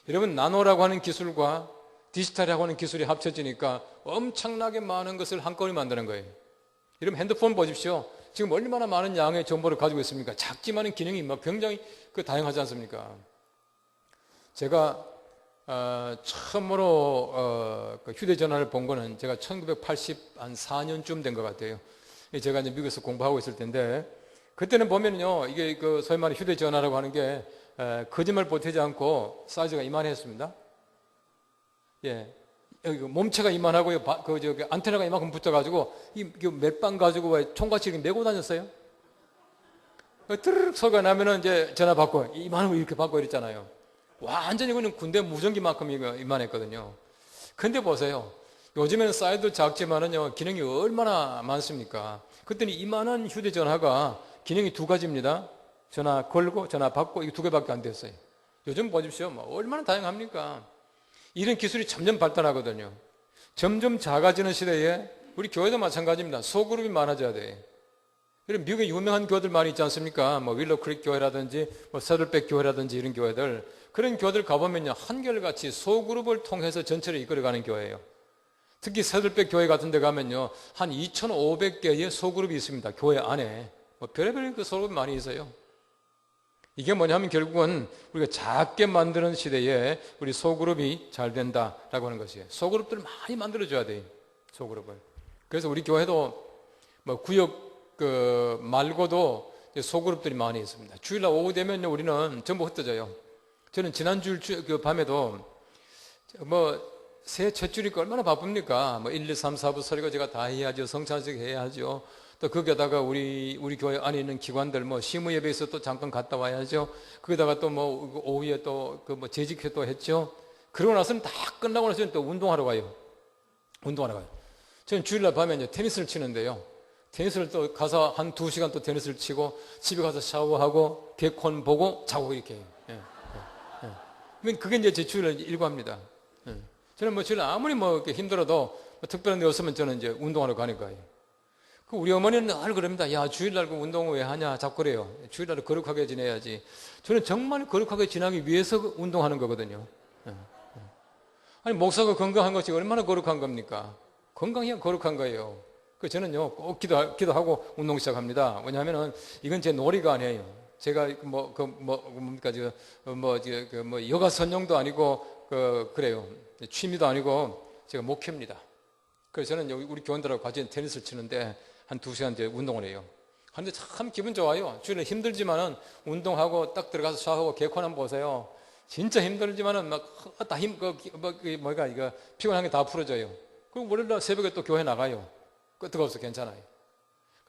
여러분 나노라고 하는 기술과 디지털이라고 하는 기술이 합쳐지니까 엄청나게 많은 것을 한꺼번에 만드는 거예요. 여러분 핸드폰 보십시오. 지금 얼마나 많은 양의 정보를 가지고 있습니까? 작지만은 기능이 막 굉장히 다양하지 않습니까? 제가 처음으로 그 휴대전화를 본 거는 제가 1984년쯤 된 것 같아요. 제가 이제 미국에서 공부하고 있을 텐데 그때는 보면요 이게 그 소위 말하는 휴대전화라고 하는 게 거짓말 보태지 않고 사이즈가 이만했습니다. 예, 여기 몸체가 이만하고요, 저기 안테나가 이만큼 붙어가지고 이 몇 방 가지고 총같이 이렇게 메고 다녔어요. 드르륵 소리가 나면은 이제 전화 받고 이만한 거 이렇게 받고 이랬잖아요. 완전히 그냥 군대 무전기만큼 이만했거든요. 근데 보세요. 요즘에는 사이즈도 작지만은요, 기능이 얼마나 많습니까? 그때는 이만한 휴대전화가 기능이 두 가지입니다. 전화 걸고, 전화 받고, 이 두 개밖에 안 됐어요. 요즘 보십시오. 뭐 얼마나 다양합니까? 이런 기술이 점점 발달하거든요. 점점 작아지는 시대에 우리 교회도 마찬가지입니다. 소그룹이 많아져야 돼. 미국에 유명한 교회들 많이 있지 않습니까? 뭐 윌로크릭 교회라든지, 뭐 서들백 교회라든지 이런 교회들. 그런 교회들 가보면요, 한결같이 소그룹을 통해서 전체를 이끌어가는 교회예요. 특히 서들백 교회 같은 데 가면요 한 2,500개의 소그룹이 있습니다. 교회 안에 뭐 별의별 그 소그룹이 많이 있어요. 이게 뭐냐면 결국은 우리가 작게 만드는 시대에 우리 소그룹이 잘 된다라고 하는 것이에요. 소그룹들을 많이 만들어줘야 돼요. 소그룹을. 그래서 우리 교회도 뭐 구역 말고도 소그룹들이 많이 있습니다. 주일날 오후 되면요 우리는 전부 흩어져요. 저는 지난 주일 밤에도 새해 첫 주니까 얼마나 바쁩니까? 1, 2, 3, 4부 설교 제가 다 해야죠. 성찬식 해야죠. 또 거기에다가 우리 교회 안에 있는 기관들 시무 예배에서 또 잠깐 갔다 와야죠. 거기다가 또 오후에 또 재직회 또 했죠. 그러고 나서는 다 끝나고 나서는 또 운동하러 가요. 저는 주일날 밤에 이제 테니스를 치는데요. 테니스를 또 가서 한 2시간 또 테니스를 치고 집에 가서 샤워하고 개콘 보고 자고 이렇게 해요. 그게 이제 제 주일날 일과입니다. 저는 주일날 아무리 이렇게 힘들어도 특별한 데 없으면 저는 이제 운동하러 가니까요. 우리 어머니는 늘 그럽니다. 야, 주일날 운동을 왜 하냐? 자꾸 그래요. 주일날을 거룩하게 지내야지. 저는 정말 거룩하게 지나기 위해서 운동하는 거거든요. 아니, 목사가 건강한 것이 얼마나 거룩한 겁니까? 건강해야 거룩한 거예요. 그래서 저는요, 꼭 기도하고 운동 시작합니다. 왜냐하면은 이건 제 놀이가 아니에요. 제가 여가 선용도 아니고, 그래요. 취미도 아니고, 제가 목회입니다. 그래서 저는 우리 교원들하고 같이 테니스를 치는데 한 2시간 이제 운동을 해요. 근데 참 기분 좋아요. 주일에 힘들지만은 운동하고 딱 들어가서 샤워하고 개콘 한번 보세요. 진짜 힘들지만은 피곤한 게 다 풀어져요. 그리고 월요일날 새벽에 또 교회 나가요. 끄떡없어 괜찮아요.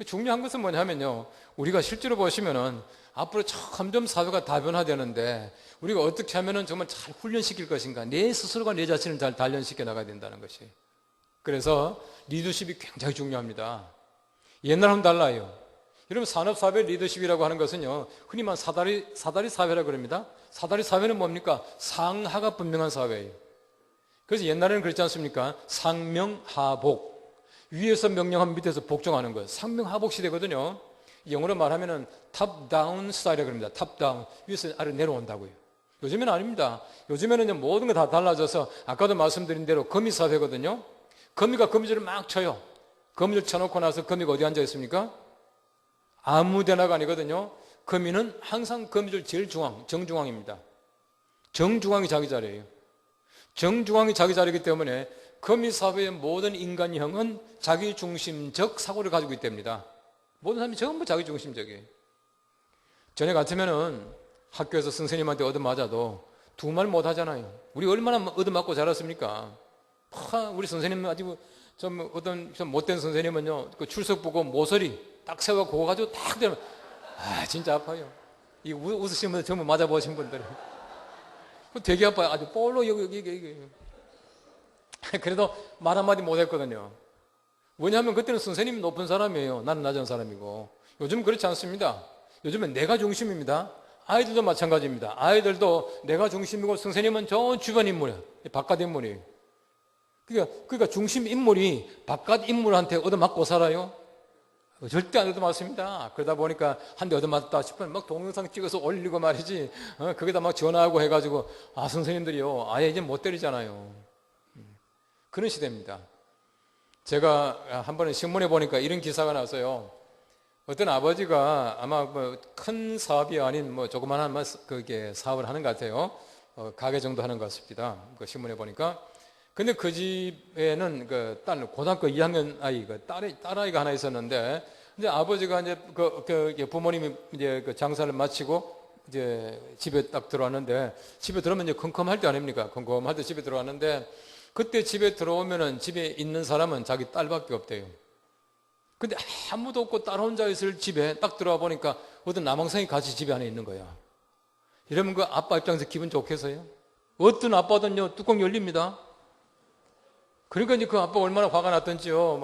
중요한 것은 뭐냐면요. 우리가 실제로 보시면은 앞으로 점점 사회가 다변화되는데 우리가 어떻게 하면은 정말 잘 훈련시킬 것인가. 내 스스로가 내 자신을 잘 단련시켜 나가야 된다는 것이. 그래서 리더십이 굉장히 중요합니다. 옛날하고는 달라요. 여러분 산업사회 리더십이라고 하는 것은요. 흔히 말하는 사다리 사회라고 그럽니다. 사다리 사회는 뭡니까? 상하가 분명한 사회예요. 그래서 옛날에는 그렇지 않습니까? 상명하복. 위에서 명령하면 밑에서 복종하는 거예요. 상명하복 시대거든요. 영어로 말하면은 탑다운 스타일이라고 합니다. 탑다운. 위에서 아래 내려온다고요. 요즘에는 아닙니다. 요즘에는 모든 게 다 달라져서 아까도 말씀드린 대로 거미사회거든요. 거미가 거미줄을 막 쳐요. 거미줄 쳐놓고 나서 거미가 어디 앉아 있습니까? 아무 데나가 아니거든요. 거미는 항상 거미줄 제일 정중앙입니다. 정중앙이 자기 자리예요. 정중앙이 자기 자리이기 때문에 거미사회의 모든 인간형은 자기중심적 사고를 가지고 있답니다. 모든 사람이 전부 자기중심적이에요. 전에 같으면은 학교에서 선생님한테 얻어맞아도 두 말 못 하잖아요. 우리 얼마나 얻어맞고 자랐습니까? 우리 선생님 아주 좀 어떤 좀 못된 선생님은요, 그 출석 보고 모서리 딱 세워 그거 가지고 딱 되면 진짜 아파요. 이 웃으시면서 전부 맞아보신 분들은 되게 아파요. 아주 볼로 여기. 그래도 말 한마디 못 했거든요. 왜냐하면 그때는 선생님이 높은 사람이에요. 나는 낮은 사람이고. 요즘 그렇지 않습니다. 요즘은 내가 중심입니다. 아이들도 마찬가지입니다. 아이들도 내가 중심이고 선생님은 저 주변 인물이에요. 바깥 인물이에요. 그러니까 중심 인물이 바깥 인물한테 얻어맞고 살아요? 절대 안 얻어맞습니다. 그러다 보니까 한 대 얻어맞다 싶으면 막 동영상 찍어서 올리고 말이지. 거기다 막 전화하고 해가지고 선생님들이요. 아예 이제 못 때리잖아요. 그런 시대입니다. 제가 한 번에 신문에 보니까 이런 기사가 나왔어요. 어떤 아버지가 아마 뭐 큰 사업이 아닌 뭐 조그만한 그게 사업을 하는 것 같아요. 가게 정도 하는 것 같습니다. 그 신문에 보니까. 근데 그 집에는 그 고등학교 2학년 아이, 딸아이가 하나 있었는데, 이제 아버지가 이제 부모님이 이제 그 장사를 마치고 이제 집에 딱 들어왔는데, 집에 들어오면 이제 컴컴할 때 아닙니까? 컴컴할 때 집에 들어왔는데, 그때 집에 들어오면은 집에 있는 사람은 자기 딸밖에 없대요. 근데 아무도 없고 딸 혼자 있을 집에 딱 들어와 보니까 어떤 남학생이 같이 집에 안에 있는 거야. 이러면 그 아빠 입장에서 기분 좋겠어요? 어떤 아빠든요, 뚜껑 열립니다. 그러니까 이제 그 아빠가 얼마나 화가 났던지요.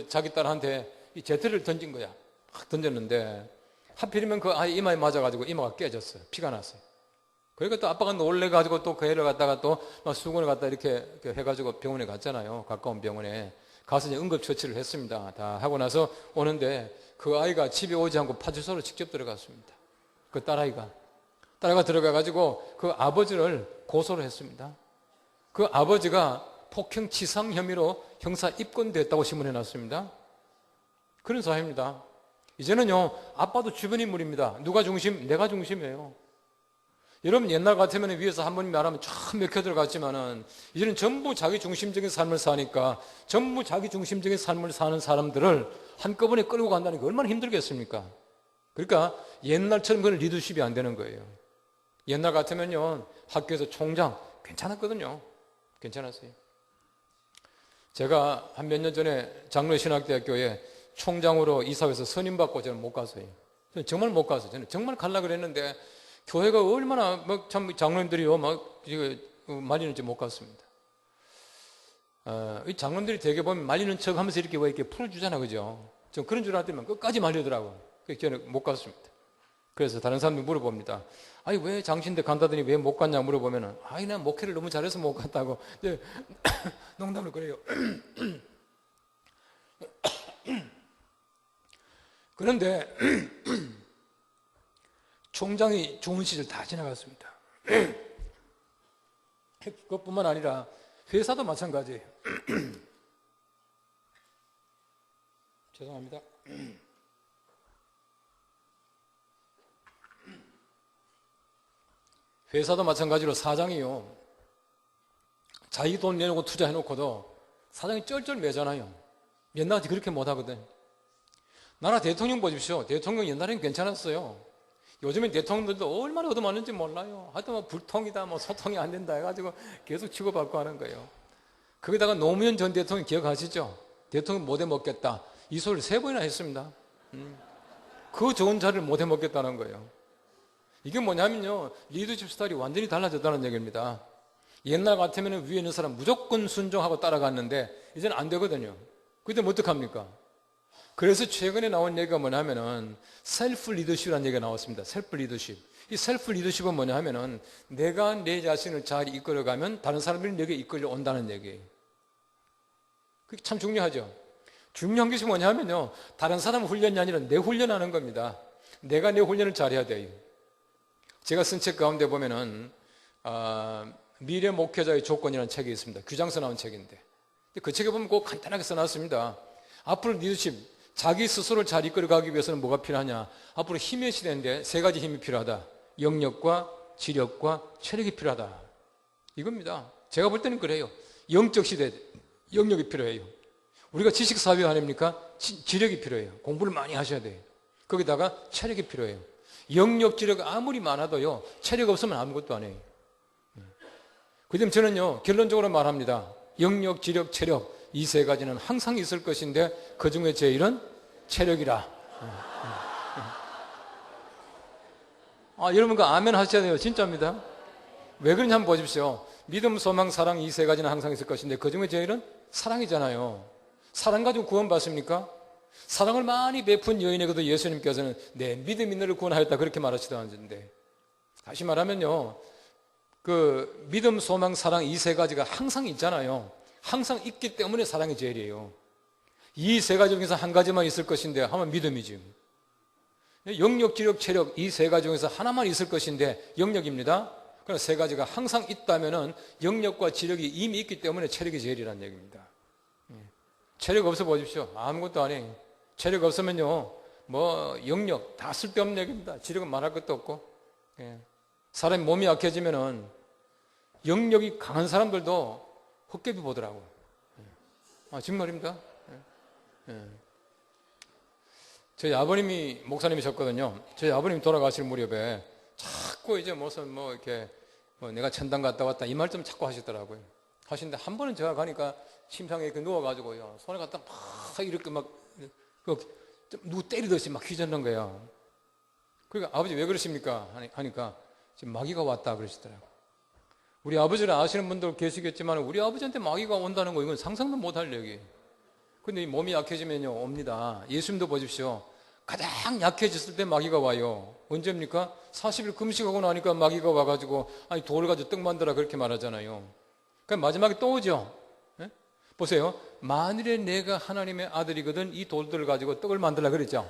자기 딸한테 이 제트를 던진 거야. 막 던졌는데, 하필이면 그 아이 이마에 맞아가지고 이마가 깨졌어요. 피가 났어요. 그러니까 또 아빠가 놀래가지고 또 그 애를 갖다가 또 수건을 갖다 이렇게 해가지고 병원에 갔잖아요. 가까운 병원에. 가서 이제 응급처치를 했습니다. 다 하고 나서 오는데 그 아이가 집에 오지 않고 파출소로 직접 들어갔습니다. 그 딸아이가 들어가가지고 그 아버지를 고소를 했습니다. 그 아버지가 폭행치상 혐의로 형사 입건됐다고 신문에 났습니다. 그런 사회입니다. 이제는요, 아빠도 주변 인물입니다. 누가 중심? 내가 중심이에요. 여러분 옛날 같으면 위에서 한 번님 말하면 참 맥혀 들어갔지만은 이제는 전부 자기 중심적인 삶을 사니까 전부 자기 중심적인 삶을 사는 사람들을 한꺼번에 끌고 간다는 게 얼마나 힘들겠습니까? 그러니까 옛날처럼 그런 리더십이 안 되는 거예요. 옛날 같으면요, 학교에서 총장 괜찮았거든요. 괜찮았어요. 제가 한 몇 년 전에 장로신학대학교에 총장으로 이사해서 선임받고 저는 못 갔어요. 저는 정말 못 갔어요. 저는 정말 가려고 그랬는데 교회가 얼마나 참 장로님들이요 말리는지 못 갔습니다. 이 장로님들이 되게 보면 말리는 척하면서 이렇게 왜 이렇게 풀어주잖아, 그죠? 전 그런 줄 알았더니 끝까지 말리더라고. 그래서 저는 못 갔습니다. 그래서 다른 사람들이 물어봅니다. 아니 왜 장신대 간다더니 왜 못 갔냐 물어보면은 난 목회를 너무 잘해서 못 갔다고. 이제 농담을 그래요. 그런데 총장이 좋은 시절 다 지나갔습니다. 그것뿐만 아니라 회사도 마찬가지예요. 죄송합니다. 회사도 마찬가지로 사장이요, 자기 돈 내놓고 투자해놓고도 사장이 쩔쩔 매잖아요. 옛날에 그렇게 못하거든. 나라 대통령 보십시오. 대통령 옛날에는 괜찮았어요. 요즘엔 대통령들도 얼마나 얻어맞는지 몰라요. 하여튼 뭐 불통이다, 뭐 소통이 안 된다 해가지고 계속 치고받고 하는 거예요. 거기다가 노무현 전 대통령 기억하시죠? 대통령 못 해먹겠다. 이 소리를 3번이나 했습니다. 그 좋은 자리를 못 해먹겠다는 거예요. 이게 뭐냐면요, 리더십 스타일이 완전히 달라졌다는 얘기입니다. 옛날 같으면 위에 있는 사람 무조건 순종하고 따라갔는데 이제는 안 되거든요. 그때는 어떡합니까? 그래서 최근에 나온 얘기가 뭐냐면은 셀프 리더십이라는 얘기가 나왔습니다. 셀프 리더십. 이 셀프 리더십은 뭐냐 하면은 내가 내 자신을 잘 이끌어가면 다른 사람들이 내게 이끌려 온다는 얘기예요. 그게 참 중요하죠. 중요한 것이 뭐냐 하면요, 다른 사람 훈련이 아니라 내 훈련하는 겁니다. 내가 내 훈련을 잘해야 돼요. 제가 쓴 책 가운데 보면은 미래 목회자의 조건이라는 책이 있습니다. 규장서 나온 책인데 그 책에 보면 꼭 간단하게 써놨습니다. 앞으로 리더십, 자기 스스로를 잘 이끌어가기 위해서는 뭐가 필요하냐? 앞으로 힘의 시대인데 3가지 힘이 필요하다. 영역과 지력과 체력이 필요하다. 이겁니다. 제가 볼 때는 그래요. 영적 시대, 영역이 필요해요. 우리가 지식사회 아닙니까? 지력이 필요해요. 공부를 많이 하셔야 돼요. 거기다가 체력이 필요해요. 영역, 지력 아무리 많아도요, 체력 없으면 아무것도 안 해요. 그 때문에 저는요, 결론적으로 말합니다. 영역, 지력, 체력, 이 세 가지는 항상 있을 것인데 그 중에 제일은 체력이라. 여러분과 아멘 하셔야 돼요. 진짜입니다. 왜 그런지 한번 보십시오. 믿음, 소망, 사랑 이 세 가지는 항상 있을 것인데 그 중에 제일은 사랑이잖아요. 사랑 가지고 구원받습니까? 사랑을 많이 베푼 여인에게도 예수님께서는 내 믿음이 너를 구원하였다 그렇게 말하시도 않는데, 다시 말하면요, 그 믿음, 소망, 사랑 이 세 가지가 항상 있잖아요. 항상 있기 때문에 사랑이 제일이에요. 이 세 가지 중에서 한 가지만 있을 것인데 하면 믿음이지. 영역, 지력, 체력 이 세 가지 중에서 하나만 있을 것인데 영역입니다. 그러나 세 가지가 항상 있다면은 영역과 지력이 이미 있기 때문에 체력이 제일이라는 얘기입니다. 체력 없어 보십시오. 아무것도 안 해. 체력 없으면요, 뭐 영역 다 쓸데없는 얘기입니다. 지력은 말할 것도 없고. 사람이 몸이 약해지면은 영역이 강한 사람들도 헛개비 보더라고요. 정말입니다. 저희 아버님이 목사님이셨거든요. 저희 아버님이 돌아가실 무렵에 자꾸 이제 무슨 뭐 이렇게 내가 천당 갔다 왔다 이 말 좀 자꾸 하시더라고요. 하시는데 한 번은 제가 가니까 침상에 이렇게 누워가지고요, 손에 갖다 막 이렇게 막 누구 때리듯이 막 휘젓는 거예요. 그러니까 아버지 왜 그러십니까? 하니까 지금 마귀가 왔다 그러시더라고요. 우리 아버지를 아시는 분들 계시겠지만 우리 아버지한테 마귀가 온다는 거 이건 상상도 못할 얘기예요. 근데 이 몸이 약해지면요 옵니다. 예수님도 보십시오. 가장 약해졌을 때 마귀가 와요. 언제입니까? 40일 금식하고 나니까 마귀가 와가지고 돌을 가지고 떡 만들라 그렇게 말하잖아요. 그럼 마지막에 또 오죠. 보세요. 만일에 내가 하나님의 아들이거든 이 돌들을 가지고 떡을 만들라 그랬죠.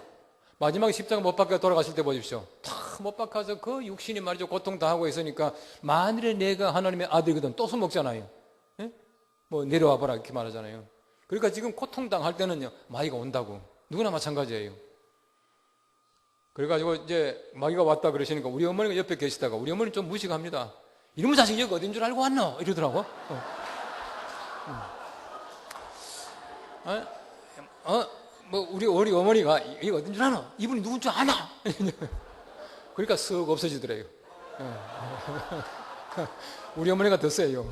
마지막에 십자가 못 박혀 돌아가실 때 보십시오. 다 못 박혀서 그 육신이 말이죠 고통 다 하고 있으니까 만일에 내가 하나님의 아들이거든 또 술 먹잖아요. 뭐 내려와 봐라 이렇게 말하잖아요. 그러니까 지금 고통당할 때는요 마귀가 온다고. 누구나 마찬가지예요. 그래가지고 이제 마귀가 왔다 그러시니까 우리 어머니가 옆에 계시다가 우리 어머니 좀 무식합니다. 이놈의 자식 여기 어딘 줄 알고 왔노? 이러더라고. 뭐 우리 어머니가 이게 어딘 줄 아나? 이분이 누군 줄 아나? 그러니까 쓱 없어지더래요. 우리 어머니가 더 세요.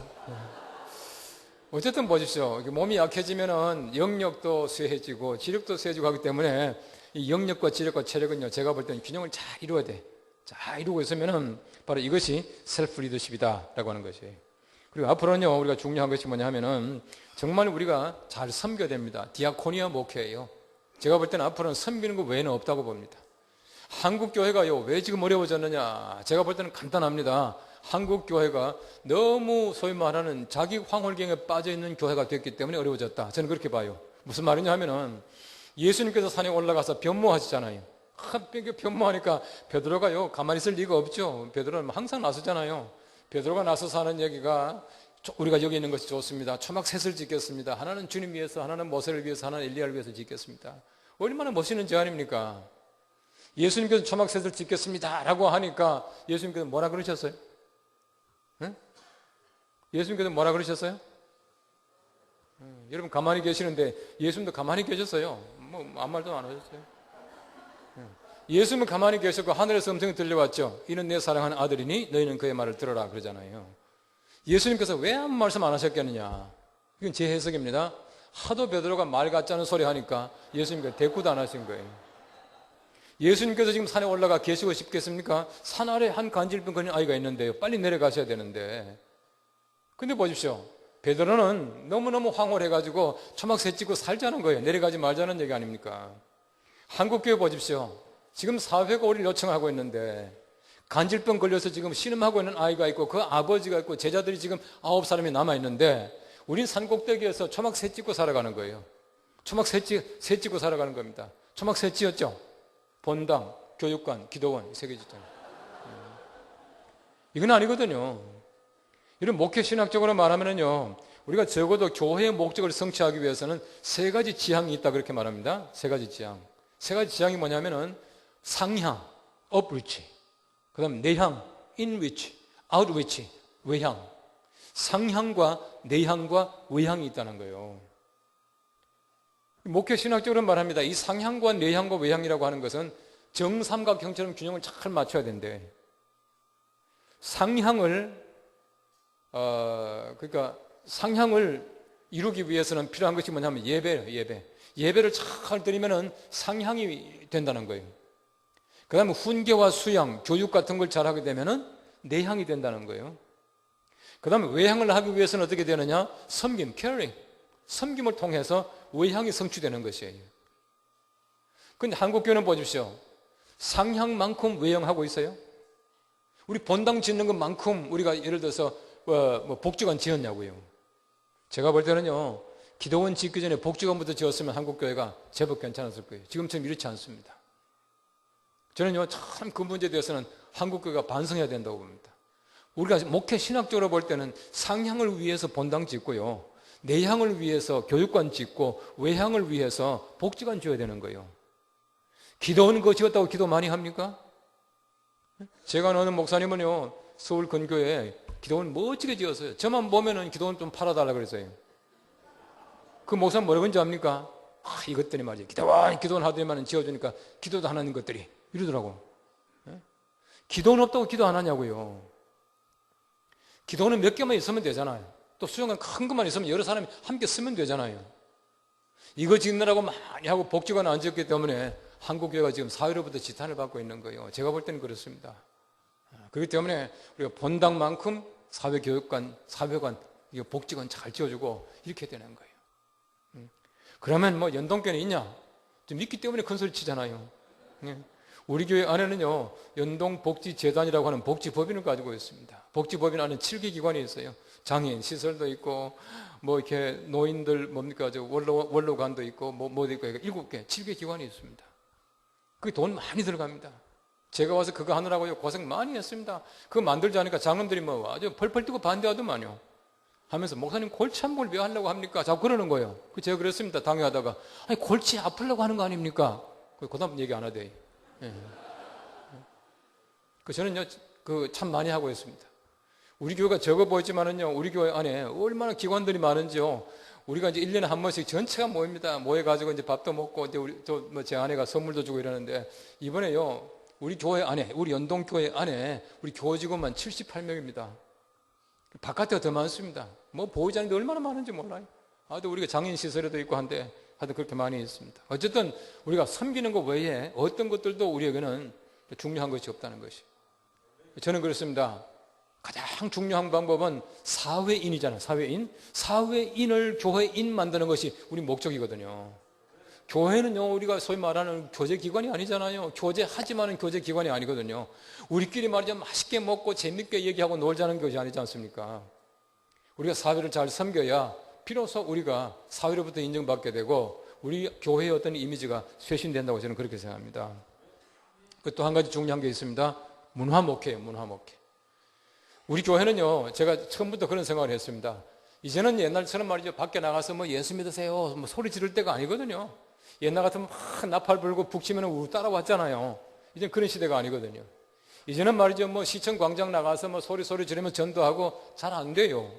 어쨌든 보십시오. 몸이 약해지면은 영역도 쇠해지고 지력도 쇠해지고 하기 때문에 이 영역과 지력과 체력은요, 제가 볼 때는 균형을 잘 이루어야 돼. 잘 이루고 있으면은 바로 이것이 셀프 리더십이다라고 하는 것이에요. 그리고 앞으로는요, 우리가 중요한 것이 뭐냐 하면은 정말 우리가 잘 섬겨야 됩니다. 디아코니아 목회예요. 제가 볼 때는 앞으로는 섬기는 것 외에는 없다고 봅니다. 한국 교회가요, 왜 지금 어려워졌느냐? 제가 볼 때는 간단합니다. 한국 교회가 너무 소위 말하는 자기 황홀경에 빠져 있는 교회가 됐기 때문에 어려워졌다. 저는 그렇게 봐요. 무슨 말이냐 하면은 예수님께서 산에 올라가서 변모하시잖아요. 변모하니까 베드로가요 가만히 있을 리가 없죠. 베드로는 항상 나서잖아요. 베드로가 나서서 하는 얘기가 우리가 여기 있는 것이 좋습니다. 초막 셋을 짓겠습니다. 하나는 주님 위해서, 하나는 모세를 위해서, 하나는 엘리야를 위해서 짓겠습니다. 얼마나 멋있는 제안입니까? 예수님께서 초막 셋을 짓겠습니다 라고 하니까 예수님께서 뭐라 그러셨어요? 응? 예수님께서 뭐라 그러셨어요? 여러분 가만히 계시는데 예수님도 가만히 계셨어요. 뭐 아무 말도 안 하셨어요. 예수님은 가만히 계셨고 하늘에서 음성이 들려왔죠. 이는 내 사랑하는 아들이니 너희는 그의 말을 들어라 그러잖아요. 예수님께서 왜 아무 말씀 안 하셨겠느냐? 이건 제 해석입니다. 하도 베드로가 말 같지 않은 소리 하니까 예수님께서 대꾸도 안 하신 거예요. 예수님께서 지금 산에 올라가 계시고 싶겠습니까? 산 아래 한 간질병 걸린 아이가 있는데요. 빨리 내려가셔야 되는데. 근데 보십시오. 베드로는 너무너무 황홀해가지고 초막 새 찍고 살자는 거예요. 내려가지 말자는 얘기 아닙니까? 한국교회 보십시오. 지금 사회가 우리를 요청하고 있는데 간질병 걸려서 지금 신음하고 있는 아이가 있고 그 아버지가 있고 제자들이 지금 9사람이 남아있는데 우린 산꼭대기에서 초막 새 찍고 살아가는 거예요. 초막 새 찍고 살아가는 겁니다. 초막 새 찍었죠? 본당, 교육관, 기도원 세 개 짓잖아요. 이건 아니거든요. 이런 목회 신학적으로 말하면요, 우리가 적어도 교회의 목적을 성취하기 위해서는 세 가지 지향이 있다 그렇게 말합니다. 세 가지 지향. 세 가지 지향이 뭐냐면은 상향, upreach. 그 다음 내향, inreach, outreach, 외향. 상향과 내향과 외향이 있다는 거예요. 목회 신학적으로 말합니다. 이 상향과 내향과 외향이라고 하는 것은 정삼각형처럼 균형을 잘 맞춰야 된대. 그러니까 상향을 이루기 위해서는 필요한 것이 뭐냐면 예배예요, 예배. 예배를 잘 드리면은 상향이 된다는 거예요. 그 다음에 훈계와 수양, 교육 같은 걸 잘하게 되면은 내향이 된다는 거예요. 그 다음에 외향을 하기 위해서는 어떻게 되느냐? 섬김, caring. 섬김을 통해서 외향이 성취되는 것이에요. 근데 한국교회는 보십시오. 상향만큼 외향하고 있어요. 우리 본당 짓는 것만큼 우리가 예를 들어서 복지관 지었냐고요. 제가 볼 때는요, 기도원 짓기 전에 복지관부터 지었으면 한국교회가 제법 괜찮았을 거예요. 지금처럼 이렇지 않습니다. 저는요, 참 그 문제에 대해서는 한국교회가 반성해야 된다고 봅니다. 우리가 목회 신학적으로 볼 때는 상향을 위해서 본당 짓고요, 내향을 위해서 교육관 짓고 외향을 위해서 복지관 지어야 되는 거예요. 기도원 그거 지었다고 기도 많이 합니까? 제가 아는 목사님은요, 서울 근교에 기도원 멋지게 지었어요. 저만 보면은 기도원 좀 팔아달라 그랬어요. 그 목사님 뭐라고 했는지 압니까? 이것들이 말이야. 기도원 하더니만 지어주니까 기도도 안 하는 것들이. 이러더라고. 기도원 없다고 기도 안 하냐고요. 기도원은 몇 개만 있으면 되잖아요. 또 수영관 큰 것만 있으면 여러 사람이 함께 쓰면 되잖아요. 이거 짓느라고 많이 하고 복지관 안 지었기 때문에 한국교회가 지금 사회로부터 지탄을 받고 있는 거예요. 제가 볼 때는 그렇습니다. 그렇기 때문에 우리가 본당만큼 사회교육관, 사회관, 복지관 잘 지어주고 이렇게 되는 거예요. 그러면 뭐 연동교회는 있냐? 좀 있기 때문에 큰 소리 치잖아요. 우리 교회 안에는요, 연동복지재단이라고 하는 복지법인을 가지고 있습니다. 복지법인 안에 7개 기관이 있어요. 장애인 시설도 있고, 뭐 이렇게 노인들 뭡니까, 원로관도 있고, 뭐도 있고, 7개, 7개 기관이 있습니다. 그게 돈 많이 들어갑니다. 제가 와서 그거 하느라고 고생 많이 했습니다. 그거 만들지 않으니까 장로들이 뭐 아주 펄펄 뛰고 반대하더만요. 하면서 목사님 골치 한 번 왜 하려고 합니까? 자꾸 그러는 거예요. 제가 그랬습니다. 당회하다가. 아니, 골치 아프려고 하는 거 아닙니까? 그 다음 얘기 안 하대요. 예. 저는요, 참 많이 하고 있습니다. 우리 교회가 적어 보이지만은요, 우리 교회 안에 얼마나 기관들이 많은지요. 우리가 이제 1년에 한 번씩 전체가 모입니다. 모여가지고 이제 밥도 먹고, 이제 제 아내가 선물도 주고 이러는데, 이번에요, 우리 교회 안에, 우리 연동교회 안에, 우리 교회 직원만 78명입니다. 바깥에가 더 많습니다. 뭐 보이지 않는데 얼마나 많은지 몰라요. 아주 우리가 장애인 시설에도 있고 한데, 하여튼 그렇게 많이 있습니다. 어쨌든 우리가 섬기는 것 외에 어떤 것들도 우리에게는 중요한 것이 없다는 것이. 저는 그렇습니다. 가장 중요한 방법은 사회인이잖아요. 사회인. 사회인을 교회인 만드는 것이 우리 목적이거든요. 교회는요, 우리가 소위 말하는 교제기관이 아니잖아요. 교제하지만은 교제기관이 아니거든요. 우리끼리 말이죠, 맛있게 먹고 재밌게 얘기하고 놀자는 것이 아니지 않습니까? 우리가 사회를 잘 섬겨야 비로소 우리가 사회로부터 인정받게 되고 우리 교회의 어떤 이미지가 쇄신된다고 저는 그렇게 생각합니다. 또 한 가지 중요한 게 있습니다. 문화목회예요. 문화목회. 우리 교회는요, 제가 처음부터 그런 생각을 했습니다. 이제는 옛날처럼 말이죠, 밖에 나가서 뭐 예수 믿으세요 뭐 소리 지를 때가 아니거든요. 옛날 같으면 막 나팔 불고 북치면 우르 따라왔잖아요. 이제는 그런 시대가 아니거든요. 이제는 말이죠, 뭐 시청 광장 나가서 뭐 소리 지르면 전도하고 잘 안 돼요.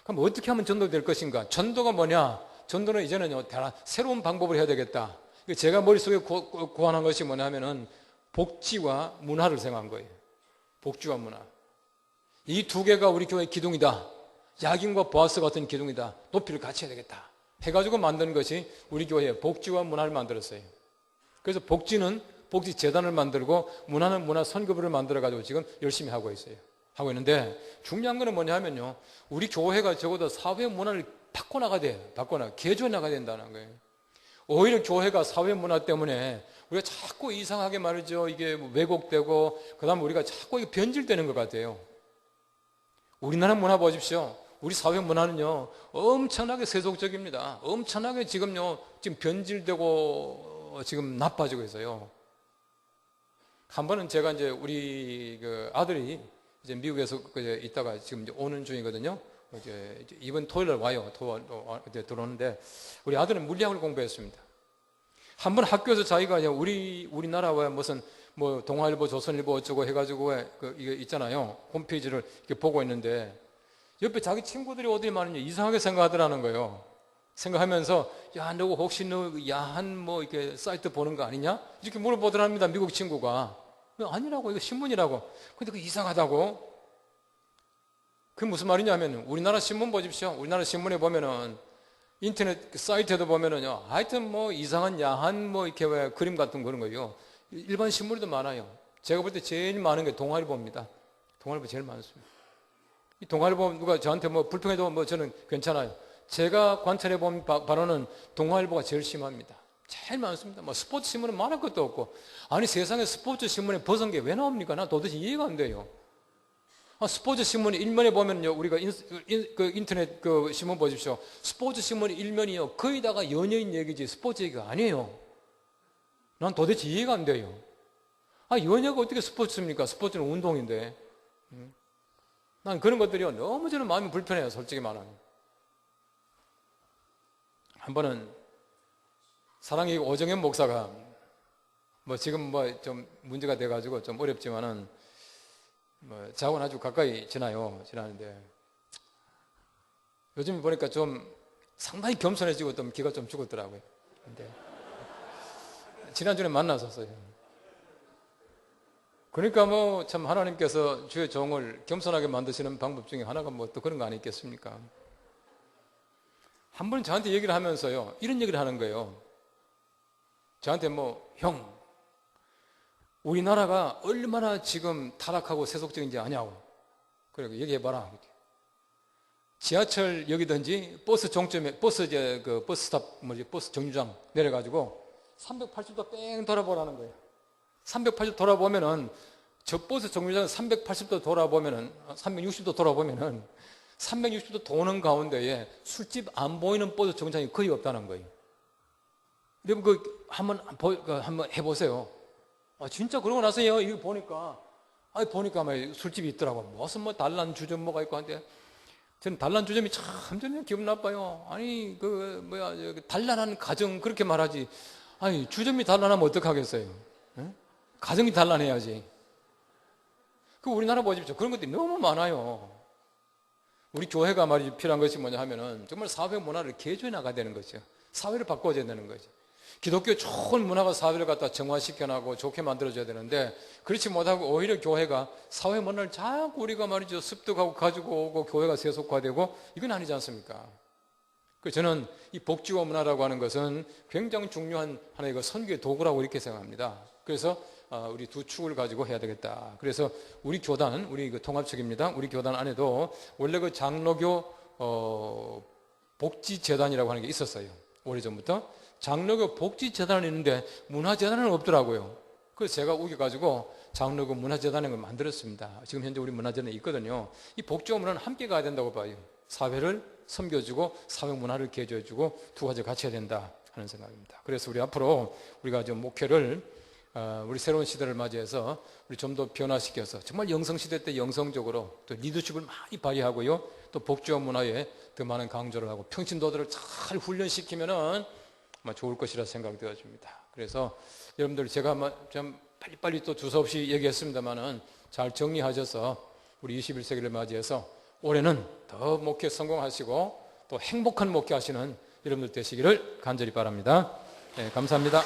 그럼 어떻게 하면 전도될 것인가? 전도가 뭐냐? 전도는 이제는요, 새로운 방법을 해야 되겠다. 제가 머릿속에 고안한 것이 뭐냐면은 복지와 문화를 생각한 거예요. 복지와 문화. 이 두 개가 우리 교회의 기둥이다. 야긴과 보아스 같은 기둥이다. 높이를 같이 해야 되겠다. 해가지고 만든 것이 우리 교회의 복지와 문화를 만들었어요. 그래서 복지는 복지재단을 만들고 문화는 문화 선교부를 만들어가지고 지금 열심히 하고 있어요. 하고 있는데 중요한 거는 뭐냐면요. 우리 교회가 적어도 사회 문화를 바꿔나가야 돼요. 개조해 나가야 된다는 거예요. 오히려 교회가 사회 문화 때문에 우리가 자꾸 이상하게 말이죠. 이게 왜곡되고 그 다음에 우리가 자꾸 변질되는 것 같아요. 우리나라 문화 보십시오. 우리 사회 문화는요, 엄청나게 세속적입니다. 엄청나게 지금 변질되고 지금 나빠지고 있어요. 한 번은 제가 이제 우리 그 아들이 이제 미국에서 있다가 지금 이제 오는 중이거든요. 이번 토요일 날 와요. 들어오는데 우리 아들은 물리학을 공부했습니다. 한 번 학교에서 자기가 우리나라와 무슨 뭐 동아일보, 조선일보 어쩌고 해가지고 이게 있잖아요. 홈페이지를 이렇게 보고 있는데 옆에 자기 친구들이 어디 많은지 이상하게 생각하더라는 거예요. 생각하면서 야, 너 혹시 너 야한 뭐 이렇게 사이트 보는 거 아니냐? 이렇게 물어보더랍니다. 미국 친구가. 아니라고, 이거 신문이라고. 근데 그 이상하다고. 그게 무슨 말이냐면 우리나라 신문 보십시오. 우리나라 신문에 보면은 인터넷 사이트에도 보면은요, 하여튼 뭐 이상한 야한 뭐 이렇게 왜 그림 같은 그런 거요. 일반 신문에도 많아요. 제가 볼 때 제일 많은 게 동아일보입니다. 동아일보 제일 많습니다. 이 동아일보 누가 저한테 뭐 불평해도 뭐 저는 괜찮아요. 제가 관찰해 본 바로는 동아일보가 제일 심합니다. 제일 많습니다. 뭐 스포츠 신문은 말할 것도 없고. 아니 세상에 스포츠 신문에 벗은 게 왜 나옵니까? 나 도대체 이해가 안 돼요. 스포츠 신문 일면에 보면요, 우리가 그 인터넷 그 신문 보십시오. 스포츠 신문 일면이요, 거의 다가 연예인 얘기지 스포츠 얘기가 아니에요. 난 도대체 이해가 안 돼요. 연예가 어떻게 스포츠입니까? 스포츠는 운동인데. 난 그런 것들이요, 너무 저는 마음이 불편해요, 솔직히 말하면. 한 번은 사랑의 오정현 목사가 뭐 지금 뭐 좀 문제가 돼가지고 좀 어렵지만은 뭐 저하고는 아주 가까이 지나는데 요즘 보니까 좀 상당히 겸손해지고 좀 기가 좀 죽었더라고요. 근데 지난주에 만났었어요. 그러니까 뭐 참 하나님께서 주의 종을 겸손하게 만드시는 방법 중에 하나가 뭐 또 그런 거 아니겠습니까? 한 번 저한테 얘기를 하면서요, 이런 얘기를 하는 거예요. 저한테 뭐, 형, 우리나라가 얼마나 지금 타락하고 세속적인지 아냐고. 그래, 얘기해봐라. 지하철역이든지 버스 종점에, 버스 스탑, 버스 정류장 내려가지고 380도 뺑 돌아보라는 거예요. 380도 돌아보면은, 저 버스 정류장 380도 돌아보면은, 360도 돌아보면은, 360도 도는 가운데에 술집 안 보이는 버스 정류장이 거의 없다는 거예요. 여러분, 한번 해보세요. 진짜 그러고 나서요, 이거 보니까 막 술집이 있더라고. 무슨 뭐 단란 주점 뭐가 있고 한데, 저는 단란 주점이 참 저는 기분 나빠요. 아니, 단란한 가정 그렇게 말하지. 아니, 주점이 단란하면 어떡하겠어요? 응? 가정이 단란해야지. 우리나라 보십시오. 그런 것들이 너무 많아요. 우리 교회가 말이지 필요한 것이 뭐냐 하면은 정말 사회 문화를 개조해 나가야 되는 거죠. 사회를 바꿔줘야 되는 거죠. 기독교 좋은 문화가 사회를 갖다 정화시켜나가고 좋게 만들어줘야 되는데 그렇지 못하고 오히려 교회가 사회 문화를 자꾸 우리가 말이죠 습득하고 가지고 오고 교회가 세속화되고 이건 아니지 않습니까? 그래서 저는 이 복지와 문화라고 하는 것은 굉장히 중요한 하나의 선교의 도구라고 이렇게 생각합니다. 그래서 우리 두 축을 가지고 해야 되겠다. 그래서 우리 교단, 우리 통합측입니다. 우리 교단 안에도 원래 그 장로교 복지재단이라고 하는 게 있었어요. 오래전부터. 장로교 복지재단은 있는데 문화재단은 없더라고요. 그래서 제가 우겨가지고 장로교 문화재단을 만들었습니다. 지금 현재 우리 문화재단에 있거든요. 이 복지와 문화는 함께 가야 된다고 봐요. 사회를 섬겨주고 사회 문화를 개조해주고 두 가지 같이 해야 된다 하는 생각입니다. 그래서 우리 앞으로 우리가 좀 목회를 우리 새로운 시대를 맞이해서 우리 좀 더 변화시켜서 정말 영성시대 때 영성적으로 또 리더십을 많이 발휘하고요. 또 복지와 문화에 더 많은 강조를 하고 평신도들을 잘 훈련시키면은 아마 좋을 것이라 생각이 되어집니다. 그래서 여러분들 제가 좀 빨리빨리 또 두서없이 얘기했습니다만은 잘 정리하셔서 우리 21세기를 맞이해서 올해는 더 목회 성공하시고 또 행복한 목회 하시는 여러분들 되시기를 간절히 바랍니다. 네, 감사합니다.